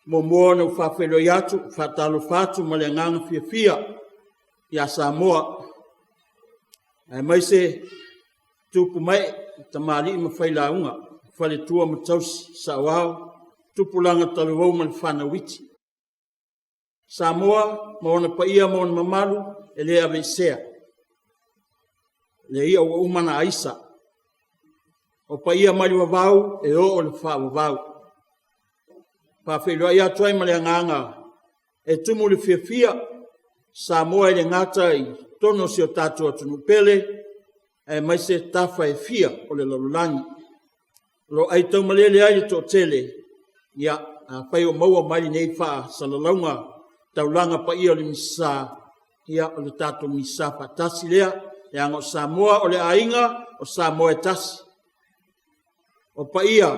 Momoa no whawhelo iatu, whatalo whatu ma le nganga fia ia Samoa. Ai mai se tupu mai tamari ma whailaunga, whale tua ma tausi sa wao, tupu langa taluwau ma le whanawiti. Samoa, maona pa ia maona mamalu, e le ave sea. Le ia o umana aisa. O pa ia mali wavau, e o le wha wavau. Pa whelua ia tuai ma le nganga, e tumu le fia, Samoa e le ngata i tono si o tatua tunupele, e mai se tafa e fia o le lalulangi. Lo ai tau malele ai to tele, ia pai o maua mai nei wha salalaunga, taulanga pa ia o le misa, ia o le tato misa patasi lea, e anga o Samoa o le ainga, o Samoa e tasi. O pa ia,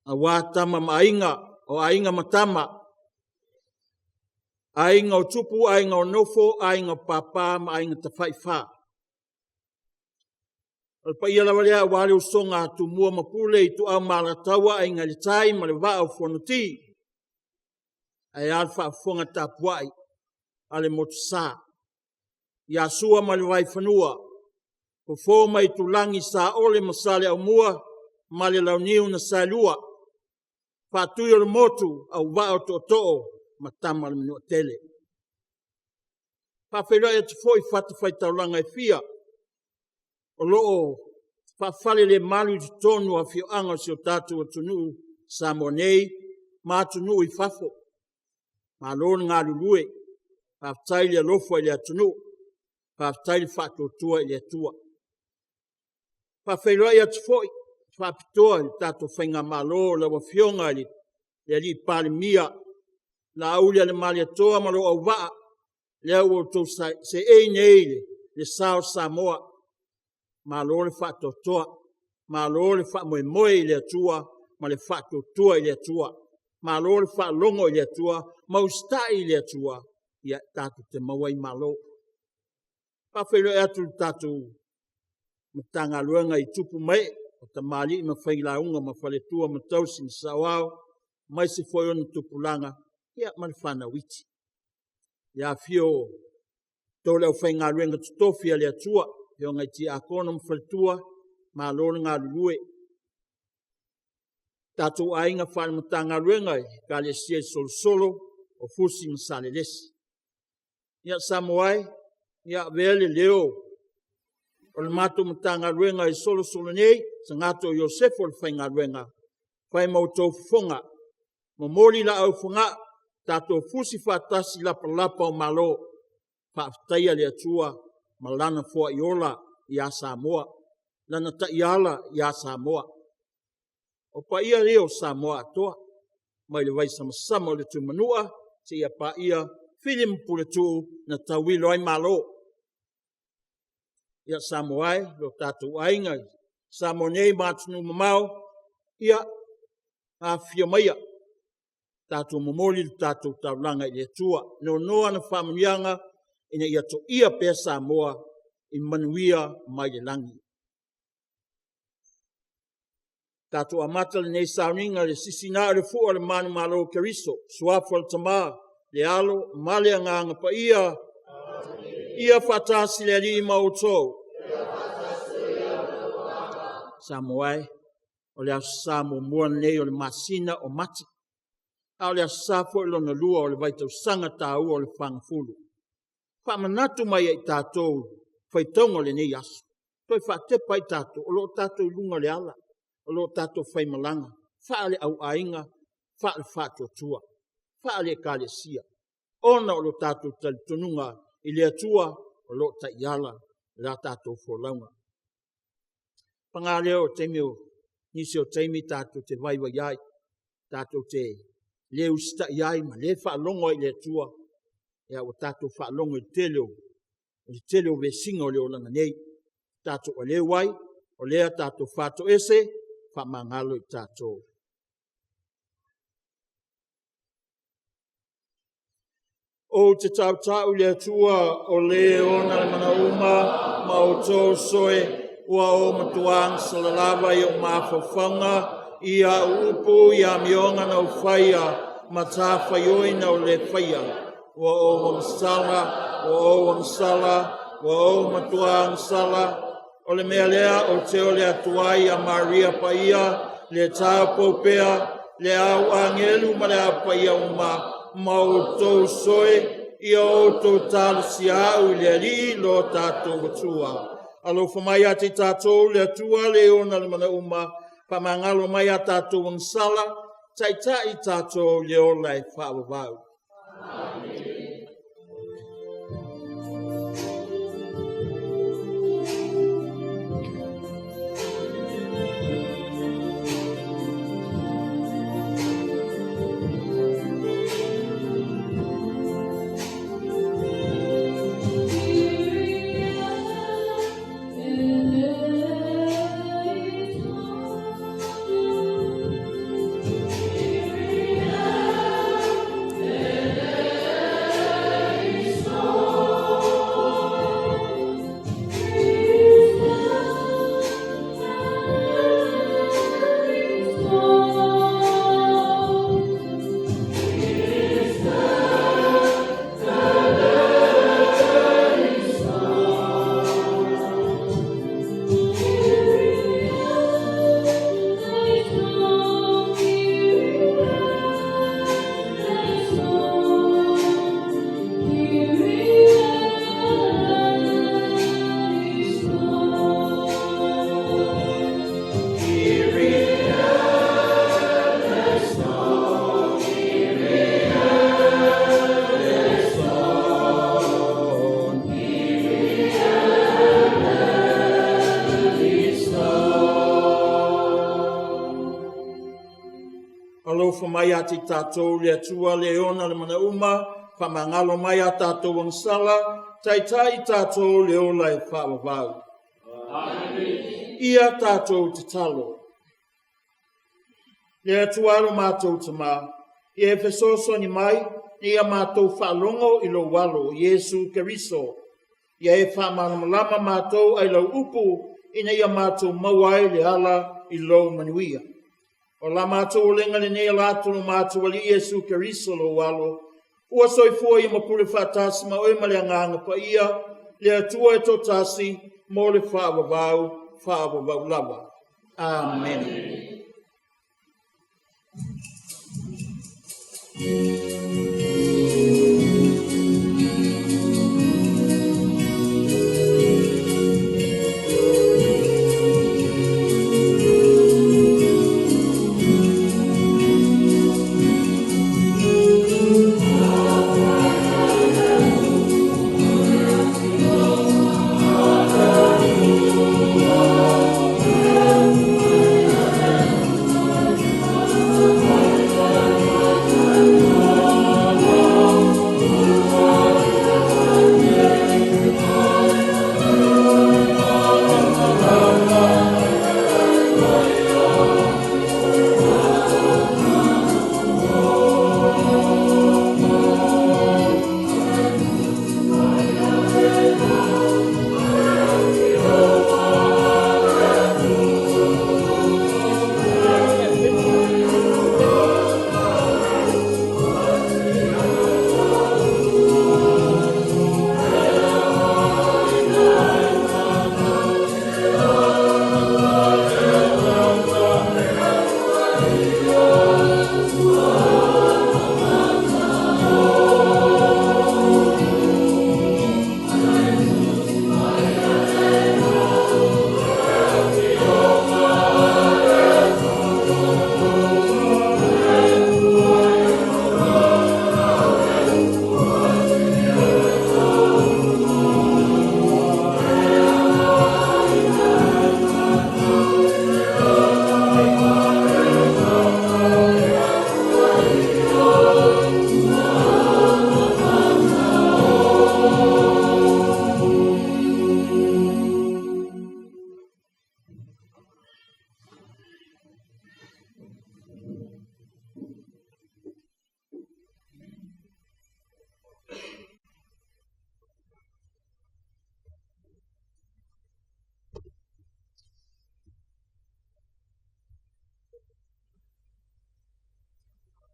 a wātama ma ainga, o ainga matama, ainga o tupu, ainga o nofo, ainga o papa, ma ainga tawhaiwha. O pa ia lawa lea, wale o songa tu mua mapule i tu au malatawa, ainga le tai, ma le waa o whanoti. Ai alfa fonga tapuai, ale motusa. Ia sua ma le wai whanua, o fōma i tu langi sa ole masale au mua, ma le launiu na salua. Pātui o le motu au wao to'o, ma tama le minua tele. Pāwhiroa e te fōi whata whai taulanga e fia. o loo whawhale le malu te tonu a whio anga si o tātou atunu Samoa nei, ma atunu I whafo. Ma lona ngā lulue, whawtai le alofo I le atunu, whawtai le whatotua I le atua. Whawhairoa I atu foi, whapitoa I tātou whainga malo la wawhionga I le li pāle mia, la aulia le mali atoa malo au waa, le au o tau se nei le sao Samoa, ma lo le whatotoa, ma lo le whamoemoe I le atua, ma le whatotua I le atua, ma lo le whalongo I le atua, ma ustai I le atua, ia tātou te mawai malo. Whawhairoa atu tātou matanga luenga I tupu mai, o ta mali I mawhailaunga ma whaletua ma tausi ni sawao, mai se foi ona tupulanga, ia ma le whanawiti. Ia fio tole au whainga luenga tutofia le atua, heo ngai ti a kona mwhaletua, ma lona ngā lulue. Tātou ainga whane matanga luenga, ka le sia solo, o fusi masale lesi. Ia Samoai, ia vele leo, o le mato matanga luenga I solo nei, sa ngato Iosefo le whainga luenga, whai mautou fonga, mamoli la au funga, tātou fusi whatasi lapa o malo, whaaftaia le atua, malana fua iola I a Samoa, lana ta iala I a Samoa. O pa ia leo Samoa atoa, mai le waisa masama o le tumanua, se ia pa ia filim pule tu na tawilo ai malo. Ia Samoai, lo tātou ainga, Samoa nei matunu mamau, ia a fia maia, tātou mamoli tātou taulanga I le tua, no noa na whamanianga, ina ia to ia pe Samoa, I manuia mai le langi. Tātou amata le nei sauninga le sisina le fua le manu malo keriso, suafo le tama, le alo, male anganga pa ia, ia fatasi le ali mautou. Samoai, o le asamo mua nei o le masina o mati, a o le asafo ilo na lua o le vaitau sanga tāu o le whangfulu. Whamanatu mai ai tātou, whaitonga le nei asu. Toi whatepa I tātou, o lo tātou lunga le ala. O lo tātou whaimalanga, whaale au ainga, whaale whatotua, whaale kāle sia. Ona o lo tātou talitonunga I le atua, o lo ta iala, la tātou wholaunga. Pangaleo teimi o, nisi o teimi tātou te vaiwa iai, tātou te leu sta iai, ma le whaalongo I le atua, ea o tātou whaalongo I tele o vesinga o le olanga nei, tātou o le wai, o lea tātou whato ese, whamangalo I tātou. O te tautau le atua o le ona le manauma, ma o tō soe, ua o matuang salalava I o mawhawhanga, ia upu ia mionga na o whaia, ma tā whaioina o le whaia, ua o wamsala, ua o matuang sala, o le mea lea o te o le atuai a Maria Paia, le tāu popea, le au angelu ma le apaia uma, ma o tō soe, ia o tō tālu si au le ali lo tātou watua. Alo whamai a te tātou le atua le ona le mana uma, pamangalo mai a tātou nsala, taita I tātou le ola I whaawawau. Amen. alofa mai ati tātou le atua le ona le mana uma, whamangalo mai a tātou ang sala, tai tātou le ola e whaavavau. Ia tātou te talo. Le atua alo mātou te mā, ia e fesoso ni mai, ia mātou whaalongo i lo walo, Yesu Keriso. Ia e whaamalamalama mātou ai lau upu, ina ia mātou mawai le ala i lo manuia. O la mātou lenga le nea lātunu mātou ali Yesu Keriso lo walo, ua soifua i mapule whātasi ma oi male anganga pa ia, le atua e tō tasi, mo le whaavavau lava. Amen.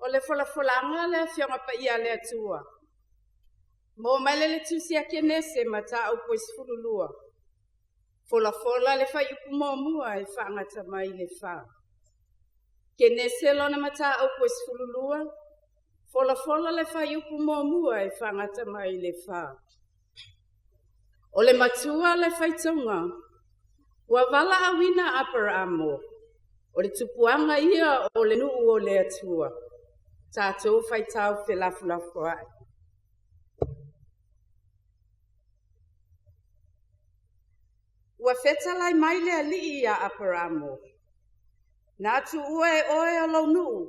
O le folanga le fionga pa ia le atua. Mo mai le tusi a kenese mata au pois fululua. Fola le fa yupu mua e whangata mai le wha. Kenese lona mata au pois fululua. Fola le fa yupu mua e whangata mai le wha. O le matua le whaitonga. Ua wala awina apara amo. O le tupuanga ia o le nuu o le atua. Tātou whaitau whelafulafu ai. Ua whetalai mai le alii a aparamo. Nā tu ua e oe o lau nuu,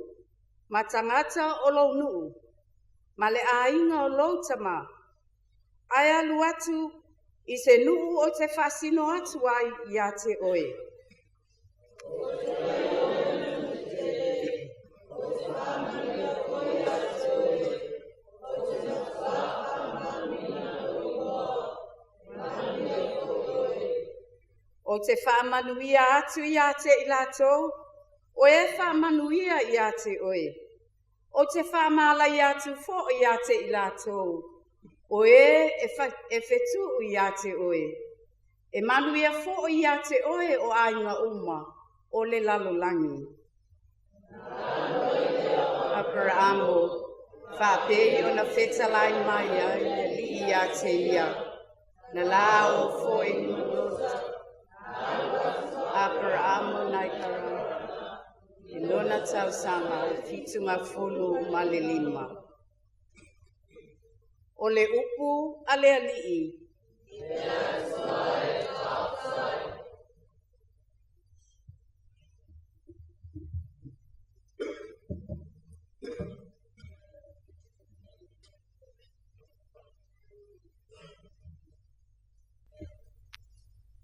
ma tangata o lau nuu, ma le ainga o lau tama. Ai alu atu i se nuu o te whasino atu ai i a te oe. O te whaamanuia atu i a te ilatou, o e whaamanuia i a te oe. O te whaamaalai atu fo i a te ilatou, o e whetu i a te oe. E manuia fo i a te oe o ainga uma, o le lalolangi. Apara amo, whapei o na whetalai mai ai li i a te ia, na la o fo i nulota. Apara amo nai kara, i lona tau sanga o fitunga fulu ma le lima. O le upu a le alii.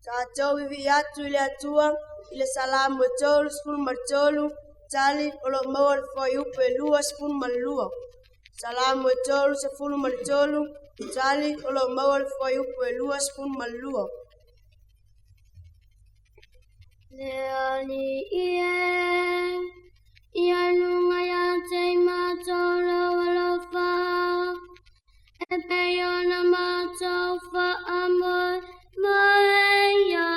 Tātou iwi atu i le atua, i le salamu e tolu, sepulu ma le tolu, tali o lo maua le whai upe lua, sepulu ma le lua. Salamu e tolu, sepulu ma le tolu, tali o lo maua le whai upe lua, sepulu ma le lua. Leoni ia lunga ia te matolo walofa, e peiona matofa amor, mai ia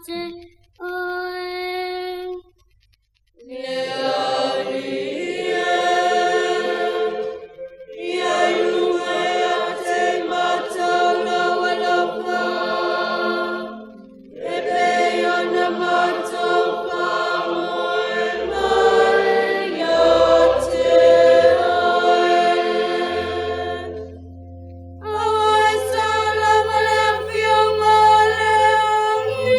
te oe. Leoni ia lunga ia te matolo walofa, e peiona matofa amor, mai ia te oe. Ai salama le fionga leoni,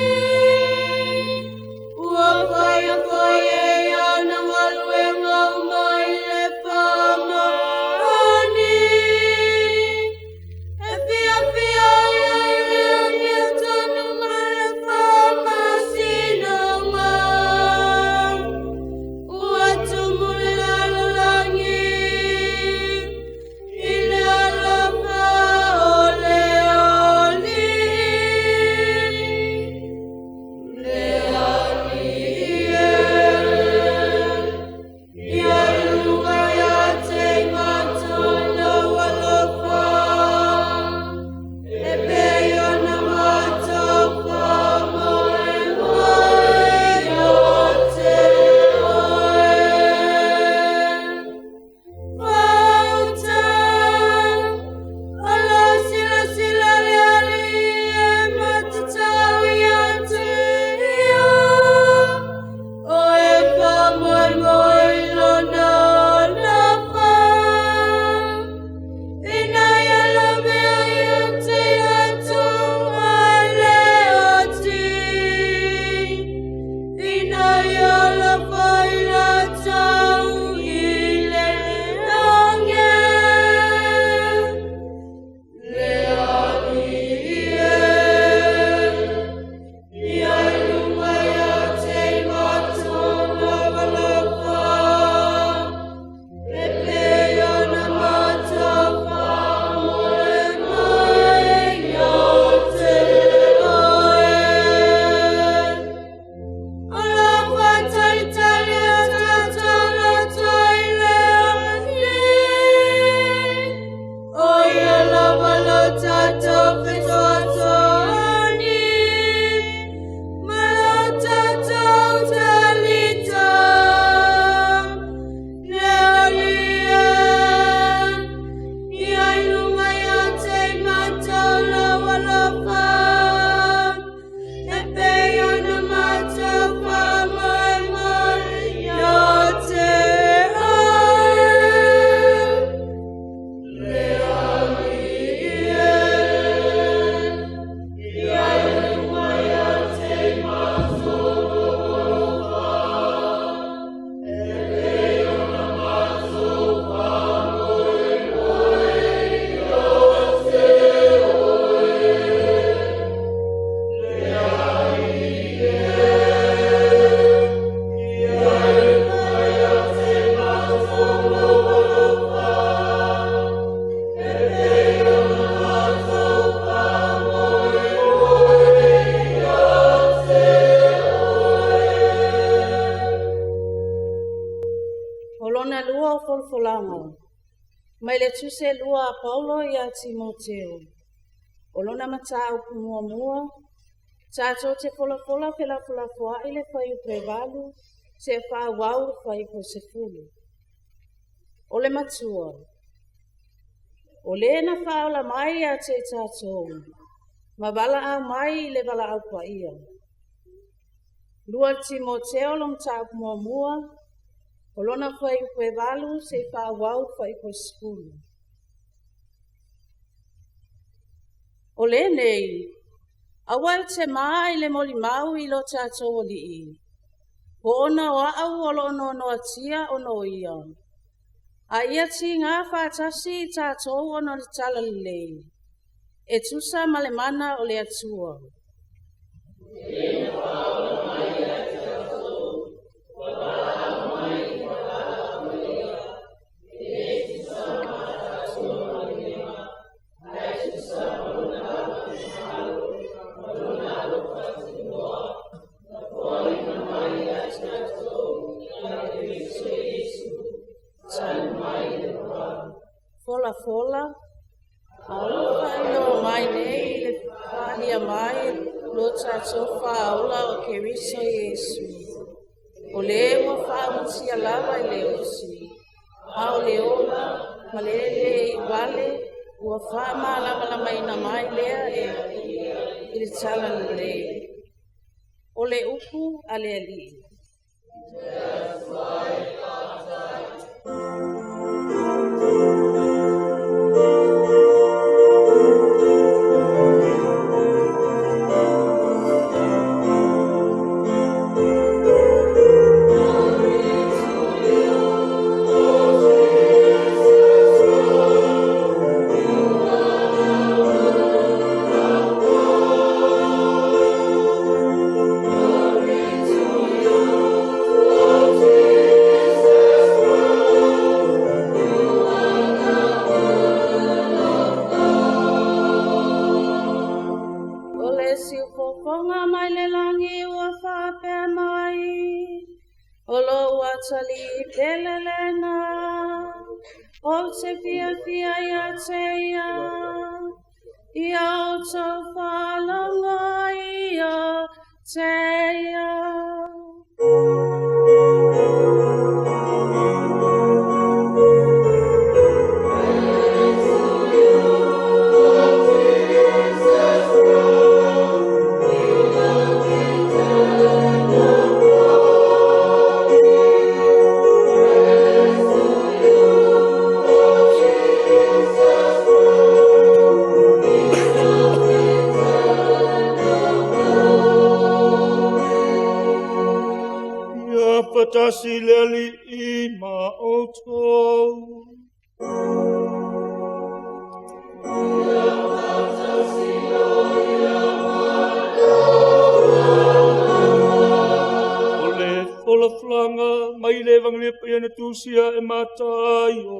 ua whai e ana waluenga mai le whamani. E fia ia leoni e tonu mai le whamasinonga, ua tumu le alalangi, i le alafa o leoni. Leoni ia lunga ia te matolo walofa, e peiona matofa moe mai ia te oe. Wauta, ala sila le ali e matatau ia te ia, o e whamoe lona lafa, ina ia la mea ia te atu a leoti, ina ia la whaila tau i le ange. Leoni ia lunga ia te matolo walofa, e peiona matofa moe mai ia te oe. Ala whatalitali a tatana tai leoni, o ia lava lo tatou whetoatoani, ma lo tatou talita. Leoni ia lunga ia te matolo walofa, e peiona matofa mai ia te oe. Leoni ia lunga ia te matolo walofa, e peiona matofa moe ia te oe. Olona lua o folfolanga. Mai le tuse lua a Paulo ia Timoteo. Olona mata upu mua. Tātou te fola pela fua i le whai upe walu, se wha wau whai po se fulu. O le matua. O le na whaola mai a te tātou. Ma wala au mai i le wala au pa ia. Lua Timoteo long ta upu mua. Olona whai upe walu se wha wau whai po se fulu. O le nei, awal te maa i le moli mau i lo tātou o lii. Po ona o au o lo no atia o no ia. A ia ti ngā whātasi i tātou o no le tala lei. E tusa ma le mana o le atua. Fola, aula ino mai nei le pania mai lo sofa aula o ke riso Yesu. O le mo fa musi alava i le osi. Ao le ola, malele i wale, ua fa malama mai na mai lea i le tala le. O le upu a le ali. Sileli ima oto. Ole fola flanga mai le vanglipa ia na tusia e mataio.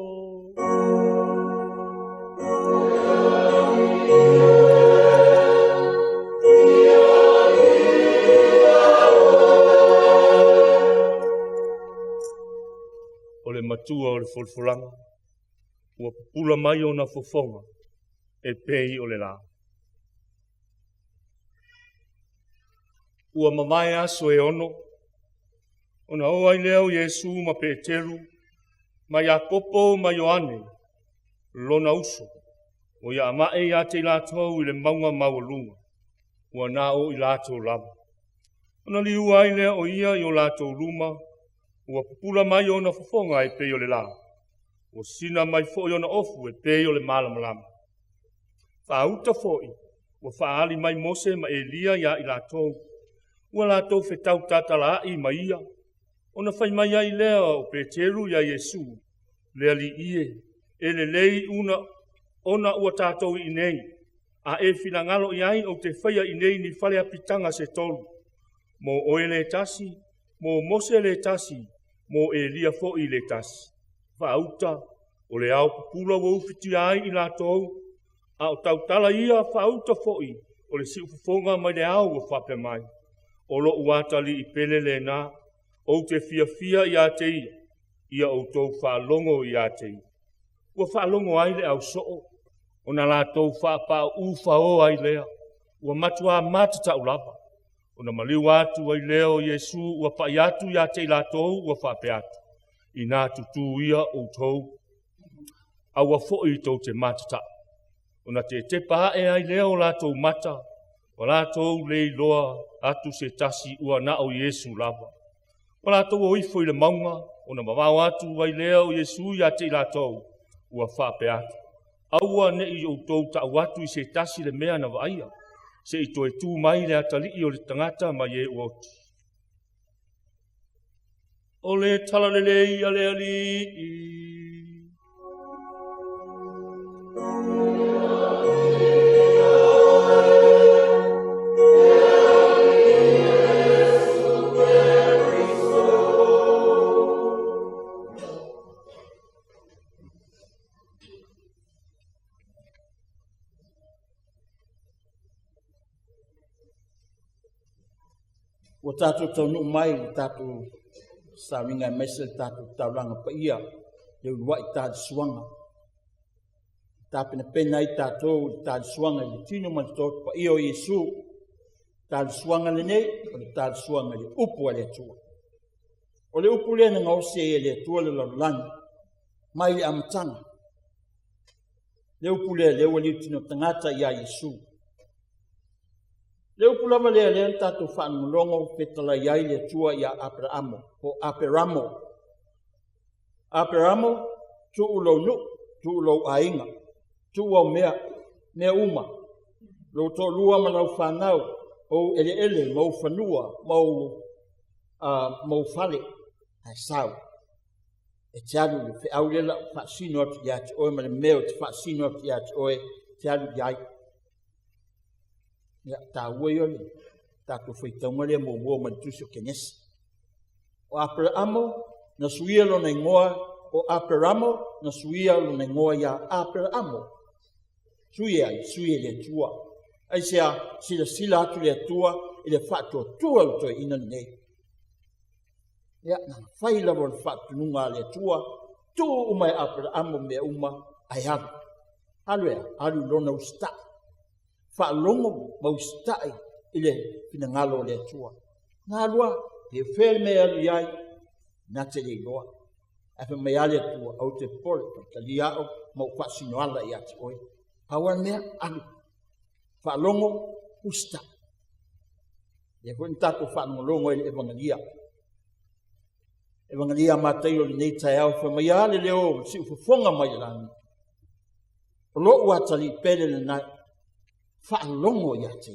Le matua o le folfolanga, ua pula mai o na fofonga, e pei o le la. Ua mamai aso e ono, o na oa i leo Yesu ma Peteru, ma Iakopo ma Ioane, lona uso, o ia amae ia te lātou i le maunga maulunga, ua na o i lātou lava. O na liua i leo o ia i o lātou luma, ua pula mai o na fofonga e pei o le la. O sina mai fo i o na ofu e pei o le malamalama. Whauta foi, ua whaali mai Mose ma Elia ia i lātou. Ua lātou whetau tātala i ma ia. O na whai mai ai lea o Peteru ia Yesu. Lea li ie, e le lei una ona ua tātou i nei. A e finangalo i ai o te whaia i nei ni whale apitanga se tolu. Mo oe le tasi, mo Mose le tasi, mo Elia fo i le tasi. Whauta, o le au pupula wa ufiti ai i lātou, a o tautala ia whauta fo i, o le si ufufonga mai le au o whape mai. O lo uatali i pele le nā, o te fia i a te ia o tau whaalongo i a te ia. Ua whaalongo ai le au soo, o na lātou whaapa u whao ai lea, ua matua matata ulapa. O na maliu atu ai leo Yesu ua pai atu ia te lātou ua whape atu. I nā tutu ia o tau. A ua fo i tau te matata. O na te paha e ai leo lātou mata. O lātou lei loa atu se tasi ua na o Yesu lava. O lātou o ifo i le maunga. O na mawao atu ai leo Yesu ia te lātou ua whape atu. Aua ne i o tau ta watu i se tasi le mea na vaia. Se i toe tū mai le atali i o le tangata mai e uoti. O le talalele i ale ali i. o tātou tau nu mai, tātou saringa e mese, tātou tauranga pa ia, le urua i tātou suanga. Tāpena pena i tātou tātou suanga, le tino man tō pa ia o Iesu, tātou suanga le nei, o le tātou suanga le upu a le atua. O le upu le na ngause e le atua le laulani, mai le amatanga. Le upu le wali tino tangata ia Iesu. Le upu lava le tātou whanulongo petala iai le tua ia Aperamo, o Aperamo. Aperamo, tu ulau nu, tu ulau ainga, tu au mea uma. Lo to lua malau whanau, o ele, mau whanua, mau whale, ai sau. E te alu le whiaulela whaasino atu ia te oe, ma le meo te whaasino atu ia te oe, te alu iai. Ia tā ua iole, tātou whaitaunga lea mo ua manitusi o kenesi. O Aperamo, na suia lo na ingoa, o Aperamo, na suia lo na ingoa ia Aperamo. Suia le tua. Ai sea sila atu le tua, i le whaatua tua lo toi ina nei. Ia na whai lawa le whaatununga le tua, tu umai Aperamo me uma ai alu. Alu lona ustai. Whaalongo maustai i le pinangalo le tua. Ngā lua, he where me alu iai, na te le loa. Afe me ale tua, au te pole, ka liao, mau whaasino ala i ati oe. Hawan mea, alu. Whaalongo, ustai. E kwen tātou whaanongolongo i le evangelia. Evangelia mātai o le nei tai au, wha mai ale leo, si ufafonga mai langi. Lo uatali pele le nai, whaalongo ia te.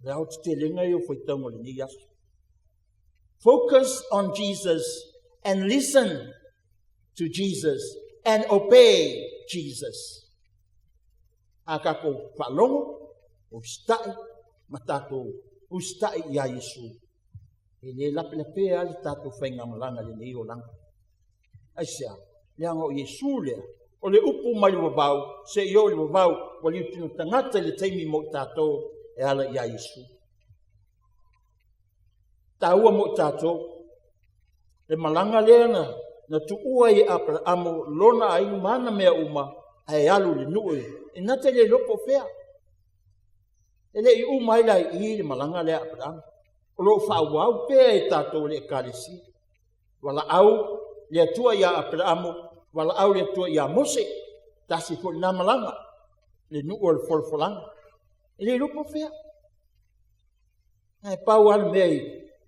Rao te lenga i o whaitaunga le ni asu. Focus on Jesus and listen to Jesus and obey Jesus. Akako whaalongo, ustai, matako ustai ia Yesu. E le lape ali tātou whainga malanga le nei o langa. Aisea, leanga o Yesu lea, o le upu mai wabau, se i o le wabau, wali utinu tangata le teimi mo tātou e ala ia Yesu. Tāua mo tātou, le malanga lea na tuua i Aperamo, lona ai mana mea uma, ai alu le nui, e nate le lopo fea. E le i umai lai i le malanga lea Aperamo. O lo whaawau pēa e tātou le ekalesi. Wala au le atua ia Aperamo, wala au le atua ia Mose, tasi fo na malanga, le nuu o le folfolanga. E le lupo fea. Ai pau anu mea i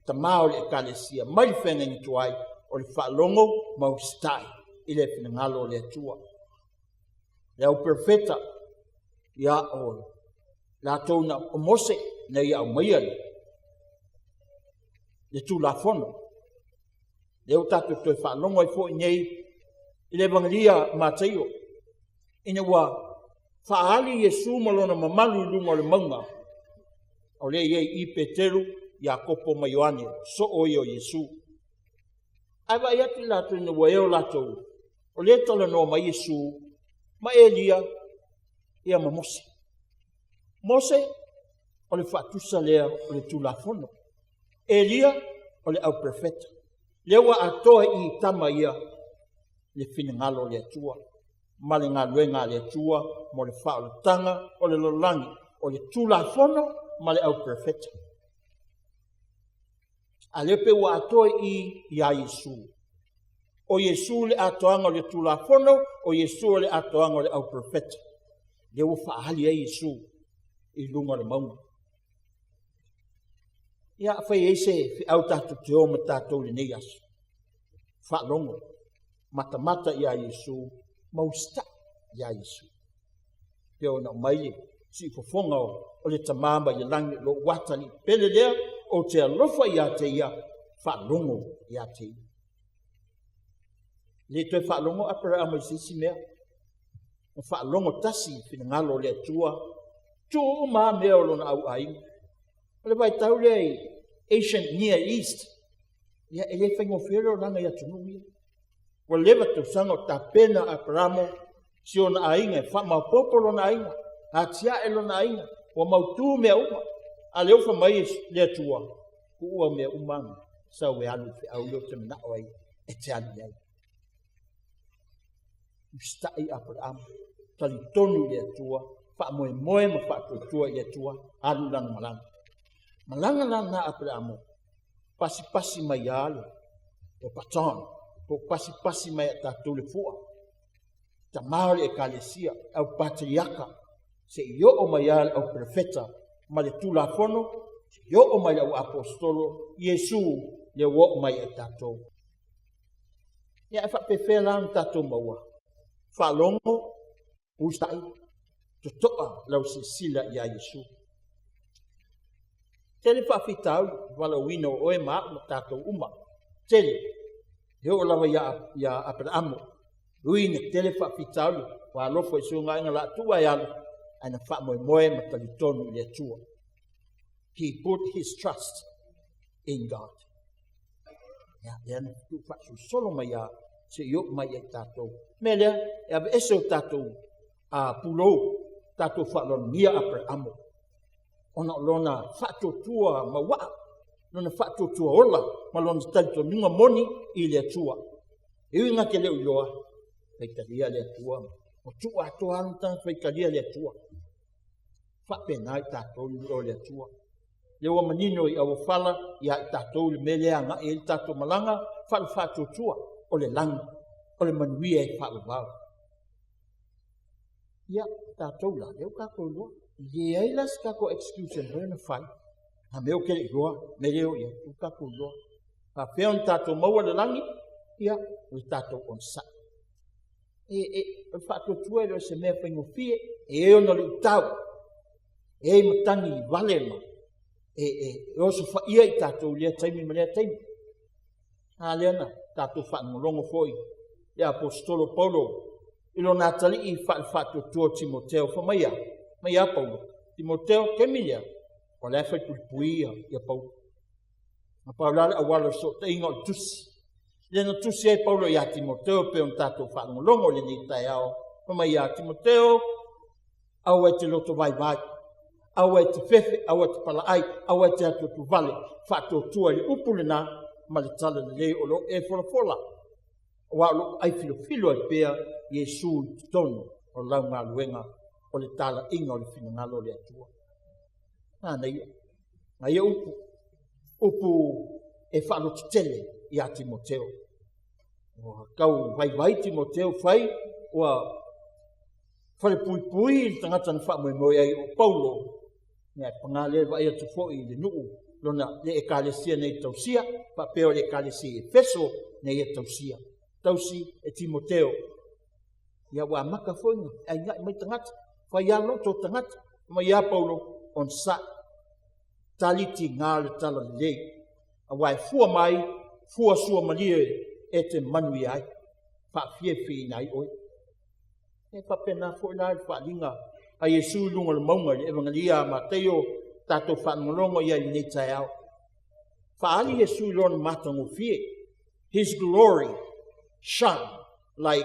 tamao le ekalesia, mai whenga ni tuai, o le whaalongo maustai, i le pinangalo le atua. Le au perfeta, ia o la tona o Mose, na ia au maiale, le tu la fono. Le o tatu toi whaalongo ai fo i nei, i le evangelia mātaio. Ina wa whaali Yesu malona mamalu lunga le maunga. O le iei i Peteru, Iakopo ma Ioane, so o i o Yesu. Ai wa iati lato ina wa eo lato, o le tala noa ma Yesu, ma Elia, ia ma Mose. Mose, o le whaatusa lea o le tu la fono. Elia, o le au profeta. Lewa atoa i tama ia le finangalo le atua. Ma le ngā luenga le atua, mo le whaalatanga, o le lolangi, o le tulafono, ma le au profeta. A lepe wa atoa i ia Yesu. O Yesu le atoanga o le tulafono, o Yesu le atoanga o le au profeta. Lewa whaali e Yesu i lunga le maunga. Ia whai eise fi au tātou te o ma tātou le nei asu. Whaalongo, mata ia Yesu, mausta ia Yesu. Peo na maile, si fofonga o le tamamba i langi lo watani pele lea, o te alofa ia te ia, whaalongo ia te ia. Le toi whaalongo apara ama i sisi mea. Whaalongo tasi fina ngalo le atua, tu maa mea o lona au ainga. Ole vai tau le Asian Near East. Ia ele whaingo whiro ranga ia tunu ia. Wa lewa tu sango ta pena Aperamo si ona ainga, wha mau popolo na ainga, hatia elo na ainga, wa mau tū mea uma. A leo fa mai le tua. Ku ua mea umanga. Sa we alu fi au leo te mana oi. E te alu lei. Ustai Abraham. Tali tonu le tua. Fa moe moe ma fa tua le tua. Alu lana malanga. Malanga lana Abraham. Pasi mai alu. O paton. Po pasi mai tatou le fua. Tamau le ekalesia. Au patriaka. Se yo o mai alu au profeta. Ma le tula fono. Se yo o mai au apostolo. Yesu le wo mai e tatou. Ia e whapewhea lan tatou maua. Whalongo, usai, totoa lau se sila ia Yesu. Tele whawhitau, wala wino oe maa ma tatou uma. Tele, heo lawa ia Abrahamo. Uine tele whawhitau, wa lofo e sunga inga la tua ialu, aina whamoe moe ma talitonu le tua. He put his trust in God. Ya, yana tu whasu solo mai ia, se yo mai e tatou. Melea, e ave eso tatou a pulou, tatou whalon nia Abrahamo. Ona lona whatotua mawa, lona whatotua ola, ma lona taito nunga moni i lea tua. Iwi ngā ke leo ioa, whaikaria lea tua. O tua atoa anta, whaikaria lea tua. Whapenai tatou o lea tua. Leo manino i awa whala, ia i tatou le melea ngā i tatou malanga, whatotua o le langa. O le manuia e whaavau. Ia, tātou la, leo kako loa. Ie ailas kako excuse and burn a fight. Ha meo kere loa, me leo ia, tu kako loa. Ha peon tātou maua le langi, ia, o tātou on sa. O whaatotua ero se mea whaingo fie, e ono le utau. E matangi vale ma. E oso whaia i tātou lea taimi ma lea taimi. Ha leana, tātou whaangolongo foi. Ia apostolo Paulo, ilo nā tali i whaatotua Timoteo, wha maia Paulo. Timoteo, kemilia, o lea whaitupuia ia Paulo. Ma Paulale awala so te inga o tusi. Lena tusi ai Paulo ia Timoteo, pe on tātou whaangolongo le ni tai ao. Wha maia Timoteo, au e te loto vai, au e te fefe, au e te palaai, au e te atu tu vale, whaatotua li upule nā, ma le tala le lei o lo e fola. Walo ai filo e pea Yesu tono o lau ngā luenga o le tala inga o le whina ngalo le atua. Nā ia upu e whalo tele i a Timoteo. O kau vai Timoteo whai ua whale pui i tangata na wha moe ai o Paulo. Nea pangale wa ia tu fōi le nuu lona le ekalesia nei tausia, pa peo le ekalesia e feso nei e tausia. Tausi e Timoteo. Ia wa maka foinga. Ai ngai mai tangata. Whai ia loto tangata. Mai ia Paulo on sa. Taliti ngā le tala lei. A wai fua mai. Fua sua malia e te manui ai. Wha fie nai oi. E whapena fo nai whalinga. A Yesu lunga le maunga le evangelia Mateo. Tato whanongolongo ia i nei tai au. Whaali Yesu lona matango fie. His glory shone like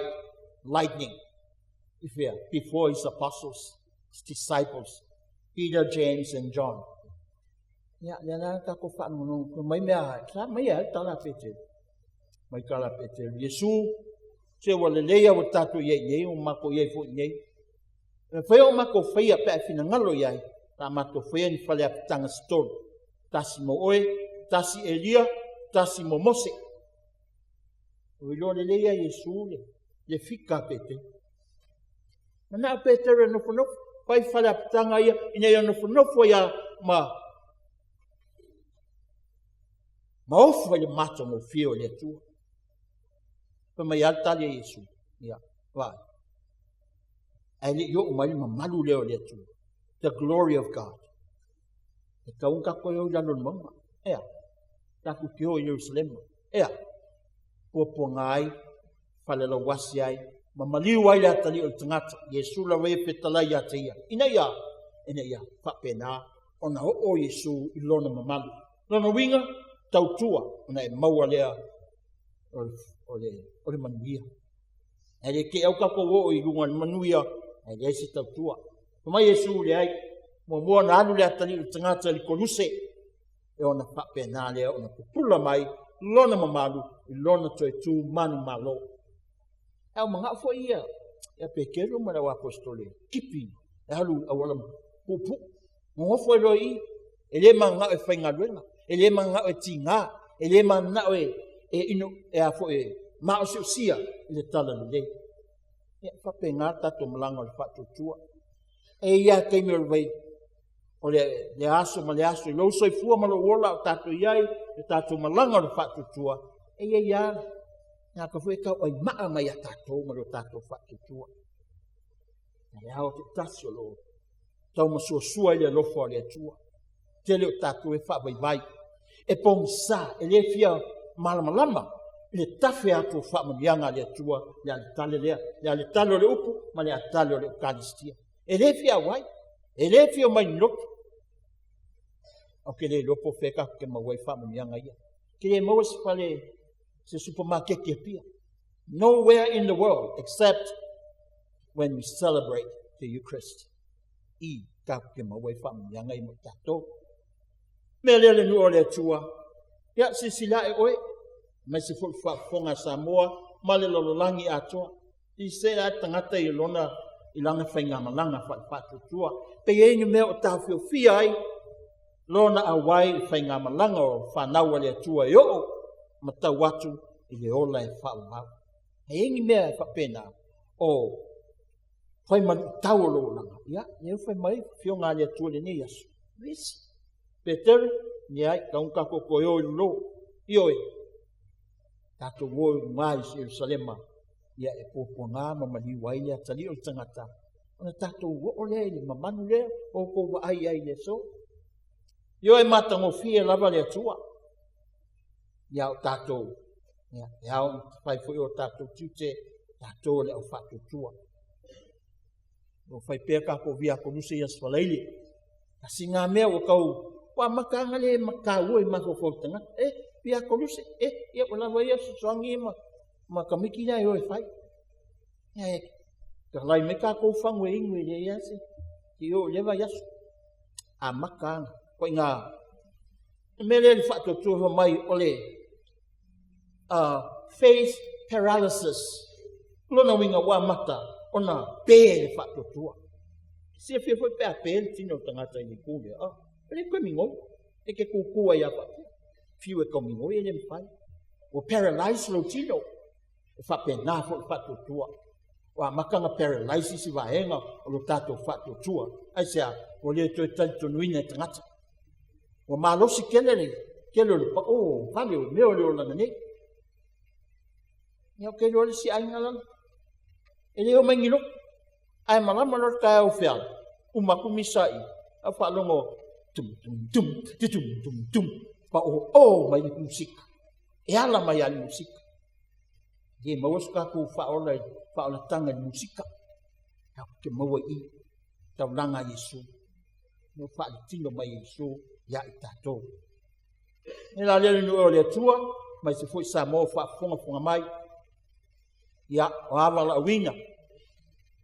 lightning before his apostles, his disciples, Peter, James, and John. Ya, yana kako whanongo, mai mea, mai ai tala pete. Mai tala pete. Yesu, se wale leia wa tatu ye, o mako ye fo ye. Whai o mako whaia pe fina ngalo yai, ta mato whaia ni whale apitanga stone. Tasi mo oe, tasi Elia, tasi mo Mose. O ilo le leia Yesu le fika pete. Mana pete re nofo, pai whale apitanga ia, ina ia nofo ia ma ofu le mata mo fio le tua. Pa mai alta le Yesu. Ia, vai. Ai le yo umali ma malu leo le tua. The glory of God. E kaunga koe o lalo mama. Ea. Taku kio i Jerusalem. Ea. Popo ngai. Whale la wasi ai. Ma maliu ai le atali o tangata. Yesu la wei petala ia te ia. Ina ia. Ina ia. Whapena. Ona o Yesu i lona mamalu. Lona winga. Tautua. Ona e maua lea. O le manuia. E le ke au kako o i runga manuia. E le se tautua. Kuma Yesu le ai. Mua na anu le atali o tangata li koluse. E ona whapena lea ona pupula mai, lona mamalu, I lona toi tū manu malo. Au mga fo ia, e pekero mara wa apostole, kipi, e halu awala pupu. Mga fo ero I, e le mga e whainga luenga, e le mga e tinga, e le mga e ino, e a fo e mao se usia, I le tala le. E whapena tato malanga le whatutua. E ia keimi o wei, o le aso ma le aso, lo soi fua ma lo wola o tato iai, e tato malanga le whatutua. E ia, nga ka fwe ka oi maa mai a tato ma lo tato whatutua. E hao te tasio lo, tau ma sua I le lofo a le atua. Te leo tato e wha vai. E pong sa, e le fia malamalama, le tafe ato wha manianga le atua, le alitale lea, le alitale le upu, ma le alitale le ukaristia. E le fia wai, e le fia mai lopo. O ke le lopo wheka ke mawai wha manianga ia. Ke le maua si pale se supermarket kia pia. Nowhere in the world except when we celebrate the Eucharist. I ka ke mawai wha manianga I mo tato. Me le nu o le atua. Ia sisila e oe. Mai se whonga Samoa. Ma le lololangi atoa. I se a tangata I lona I langa whainga malanga whatutua. Pe e ni mea o tawhio fia ai. Lona a wai whainga malanga o whanau le atua I o. Ma tau watu I le ola e whaumau. E ingi mea e whapena o whai manu tau o loo langa. Ia, e whai mai whio ngā le atua le nei asu. Visi. Petere, ni ai, kaunka koko e o lo. Ioe. Tato woi mai si Jerusalema. Ia e pōpō ngā mamali wai le atali o tangata. Ona tato o le le mamanu le o ko wa ai le so. Ioe matango fie lava le atua. Ia o tato. Ia o whai fui o tato tiute. Tato le au whatu tua. O whai pēka ko via konuse i aswaleili. Kasi ngā mea o kau. Wa makanga le makau e mako fotanga. Via konuse. Ia o lava ia susangi ma kamiki na yo e fai. Ia ka lai me ka ko fango e ingo le ia se. Ki o leva yasu. A makanga. Ko ngā. Me le whatu tua mai ole. Face paralysis. Lona winga wa mata. Ona pēle whatu tua. Se fia foi pēa pēle tino tangata I kūle. Ele koe mingo. E ke kukua ia whatu. Fiu e ko mingo e le mwhai. O paralyze lo tino. E whapena fo whatu tua. Wa makanga paralysis I wahenga o lo tato whatu tua. Ai sea, o le toi talitonuina e tangata. O malosi kelele. Kelele pa, vale o meo leo lana ne. Ia o kelele ole si ainga lana. E leo mangino. Ai malama lor kai au whial. Umaku misai. A whalongo. Tum, tum, tum, tum, tum, tum. Pa mai musika. E ala mai ali musika. Ye mawas ka ku faola tanga di musika. Ka ke mawa I tau langa Yesu. No fa tino mai Yesu ya I tato. E la le no o le tua, mai se foi Samoa fa fonga mai. Ya o avala winga.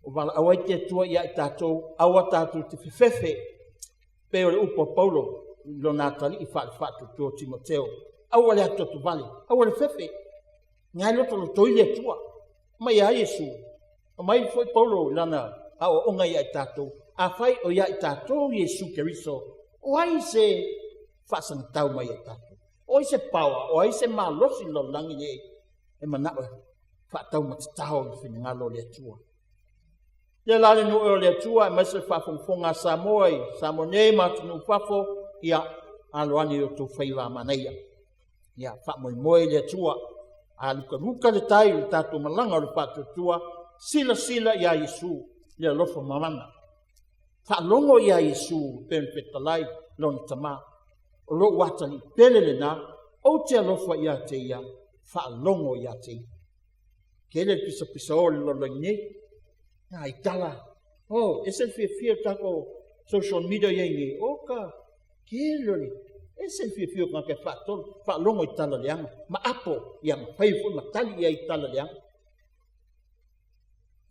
O vala awai te tua ya I tato, awa tato te fefefe. Pe o le upo Paulo lo natali I fa tu Timoteo. Awa le ato tu vale, awa le fefe. Ngai loto lo toile tua. Mai a Yesu. Mai foi Paulo lana a o onga ia tato. A fai o ia tato Yesu Keriso. O ai se fasan tau mai ia tato. O ai se pawa, o ai se malosi lo langi le. E mana fa tau matao I finngalo le tua. Le lale no o le tua mai se fa fonga Samoa, Samonei matunu fafo ia aloani o tu faila manaia. Ia fa moi le tua. Luka le tai le tato malanga o le whatu tua, sila ia Yesu, le alofa mamana. Whaalongo ia Yesu, pen petalai, lona tama. O lo watani pele le na, o te alofa ia te ia, whaalongo ia te. Kele pisa o le lolo nei, nga I tala. Esen fia tako social media yengi, ka, kele Ese fio ka ke fa longo I tala leanga ma apo yang pai fu ma tali ia I tala leanga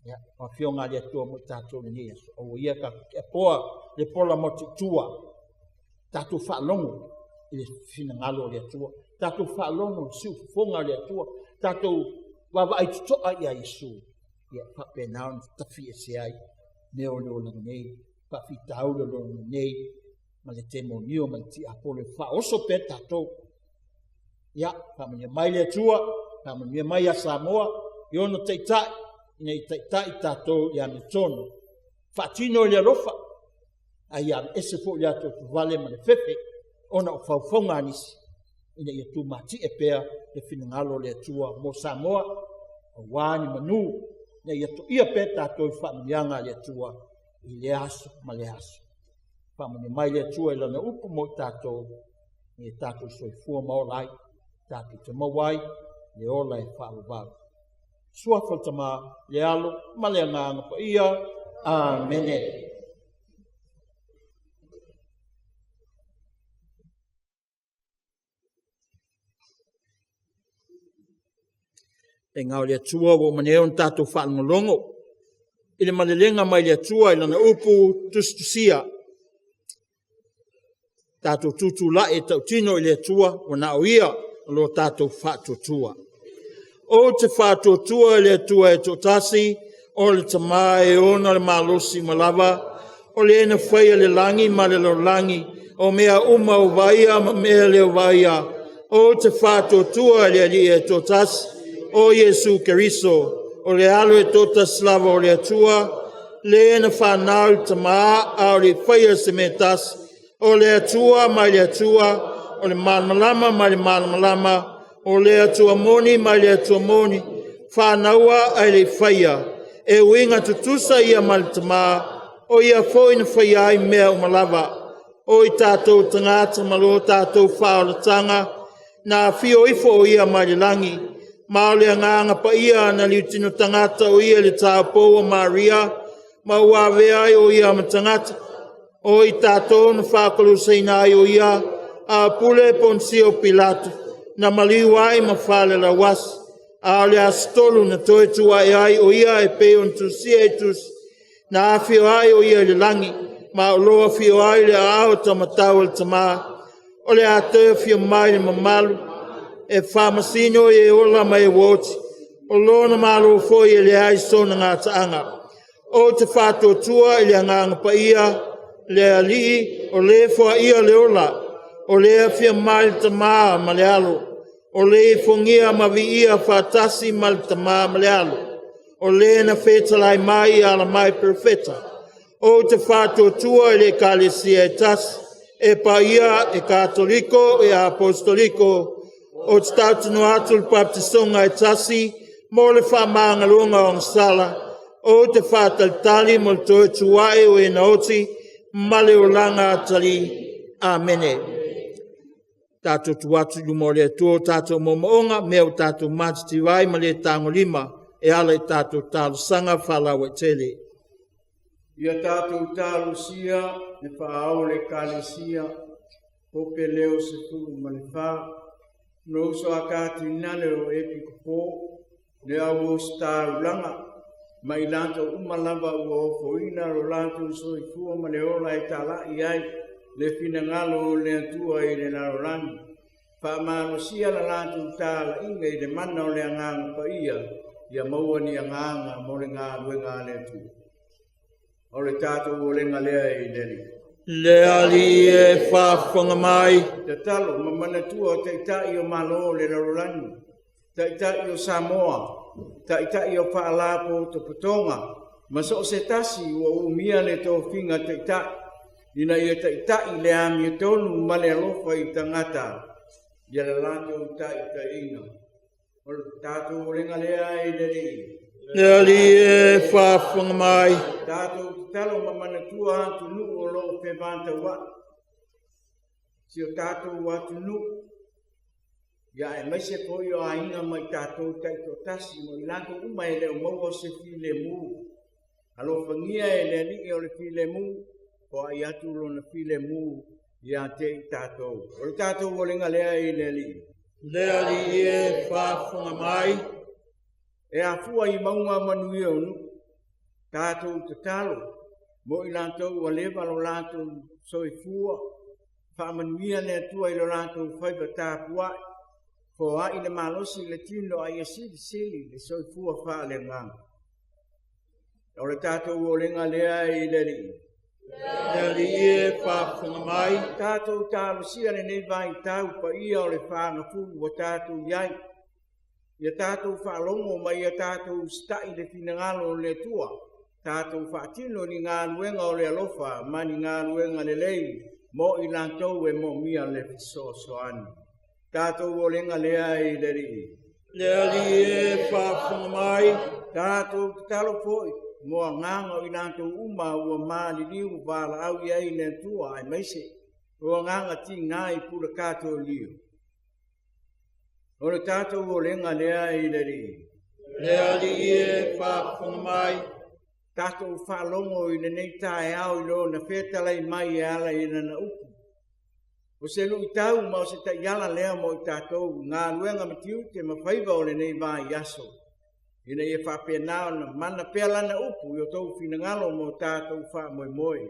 Ya, o fionga le tua mo tātou ni Yesu. O ia ka poa le pola mo te tua. Tātou whaalongo i le whina ngalo le tua. Tātou whaalongo siu fonga le tua. Tātou wawa ai tutoa ia Yesu. Ia whape nao ni tafi e se ai. Neo leo lang nei. Whafi tau leo lang nei. Ma le temo nio ma le ti apole wha. Oso pe tātou. Ia, whamania mai le tua. Whamania mai a Samoa. Iono teitai. Nei teitai tātou ia me tono. Whatino le rofa. Ai ia ese po le ato tu vale ma le fefe. Ona o whauwhaunga nisi. Ina ia tu mati e pea le whinangalo le atua mo Samoa. O wāni manu. Nei ia tu ia pe tātou i whaminianga le atua. I le aso ma le aso. Whamini mai le atua i lana upu mo tātou. Ni e tātou soifua maolai. Tātou te mawai. Le ola e whaavavau. Sua whaltama le alo, ma le nganga pa ia. Amene. E ngau le atua wo maneon tātou whaangolongo. I le malelenga mai le atua i lana upu tustusia. Tātou tutu la e tau tino i le atua, wana o ia, lo tātou whaatutua. O te whātuatua le atua e tōtasi, o le tamā e ona le malosi malawa, o le ena whaia le langi ma le langi, o mea uma o vaia ma mea leo vaia, o te whātuatua le ali e tōtasi, o Jesu Keriso, o le alo e tōtasi lava o le atua, le ena whanau tamā a o le whaia se me tasi, o le atua mai le atua, o le malamalama mai le malamalama, o le atua moni mai le atua moni, whanaua ai le whaia, e uinga tutusa ia malitama, o ia fōi na whaia ai mea umalawa, o i tātou tangata malo tātou whaolatanga, na whio ifo o ia mai le langi, ma o le anganga pa ia na liutino tangata o ia le tāpou o Maria, ma uawe ai o ia matangata, o i tātou na whakolu seina ai o ia, a pule Ponsio Pilato, na maliu ai ma whale la was, a le astolu na toe tua e ai o ia e peo ntusia e tus, na awhio ai o ia le langi, ma o loa whio ai le ao tamatau al tamā, o le atoe whio mai le mamalu, e whamasino e ola mai e woti, o lona malo foi e le ai sona ngā taanga, o te whātua tua e le anganga pa ia, le alii, o le fua ia le ola, o le whio mai le tamā ma le alo, o le fongia ma vi ia whatasi ma le tamā ma le alo, o le na whetalai mai ala mai perfeta, o te whātua tua e le kalesia e tas, e pa ia e katoliko e apostoliko, o te tautunu atu le baptisonga e tasi, mo le whamangalunga o sala, o te whātalitali mo le toe tuae o e naoti, ma le olanga atali. Amene. Tātou tuatu lumo le atua, tātou momoonga, mea o tātou matitiwai ma le tangolima, e ala i tātou tālu sanga whalawa tele. Ia tātou tālu sia, ne whaau le kālesia, hope leo se fulu mani wha, no uso a kāti nale o epi kupo, le au o stāru langa, mai lanto umalamba ua ofoina, ro lanto uso i fua ma le ola i tāla i ai, le finangalo o le atua i le narolangi. Whamano sia la lantu tāla inga i le mana o le anganga pa ia maua ni anganga mo le ngā ruenga le atua. O le tātou o le ngalea i leli. Le ali e whawhanga mai. Te talo, mamana tua te itai o malo le narolangi. Te itai o Samoa. Te itai o Paalapo to Patonga. Maso o se tasi o umia le tō whinga te itai. Ina ia tai le ami tonu ma le alofa i tangata. Ia le lato tai inga. O le tātou renga lea i le rei. Le ali e whawhanga mai. Tātou talo mamana tua atu nu o lo pe vanta wa. Si o tātou atu nu. Ia e maise ko i o a inga mai tātou tai to tasi mo i lato umai le o maua se fi le mu. Alofa ngia e le ni o le fi le mu. O ai atu lona file mu ia te i tātou. O le tātou o le ngalea i le li. Le ali e whawhanga mai. E a fua i maunga manuia onu. tātou te talo, mo i lātou wa lewa lo lātou soifua, whaamanuia le atua i lo lātou whaipa tāpuai, fo a i le malosi le tino a ia sili le soifua wha le nganga. O le tātou o lenga lea i le li. Le li e whaafunga mai. Tātou tālo sia le nei vai tau pa ia o le whaanga fulu o tātou iai. Ia tātou whaalongo mai ia tātou stai le finangalo le tua. Tātou whaatino ni ngā luenga o le alofa, mani ngā luenga le lei, mo i lantou e mo mia le fisosoani. Tātou o lenga lea i le li. Le li e whaafunga mai. Tātou talo foi. Moa nganga i nātou uma ua māli liu wāla au i ai le tua ai maise. Ua nganga ti ngāi pura kātou liu. O le tātou o lenga lea i le li. Lea li e whaafunga mai. Tātou whaalongo i le nei tae au i lo na whetalai mai e ala i na upu. O se lu i tau ma o se ta iala lea mo i tātou. Ngā luenga matiu te mawhaiva o le nei vai yaso. Ina ia whapenao na mana pealana upu i o tau finangalo mo tātou wha moe.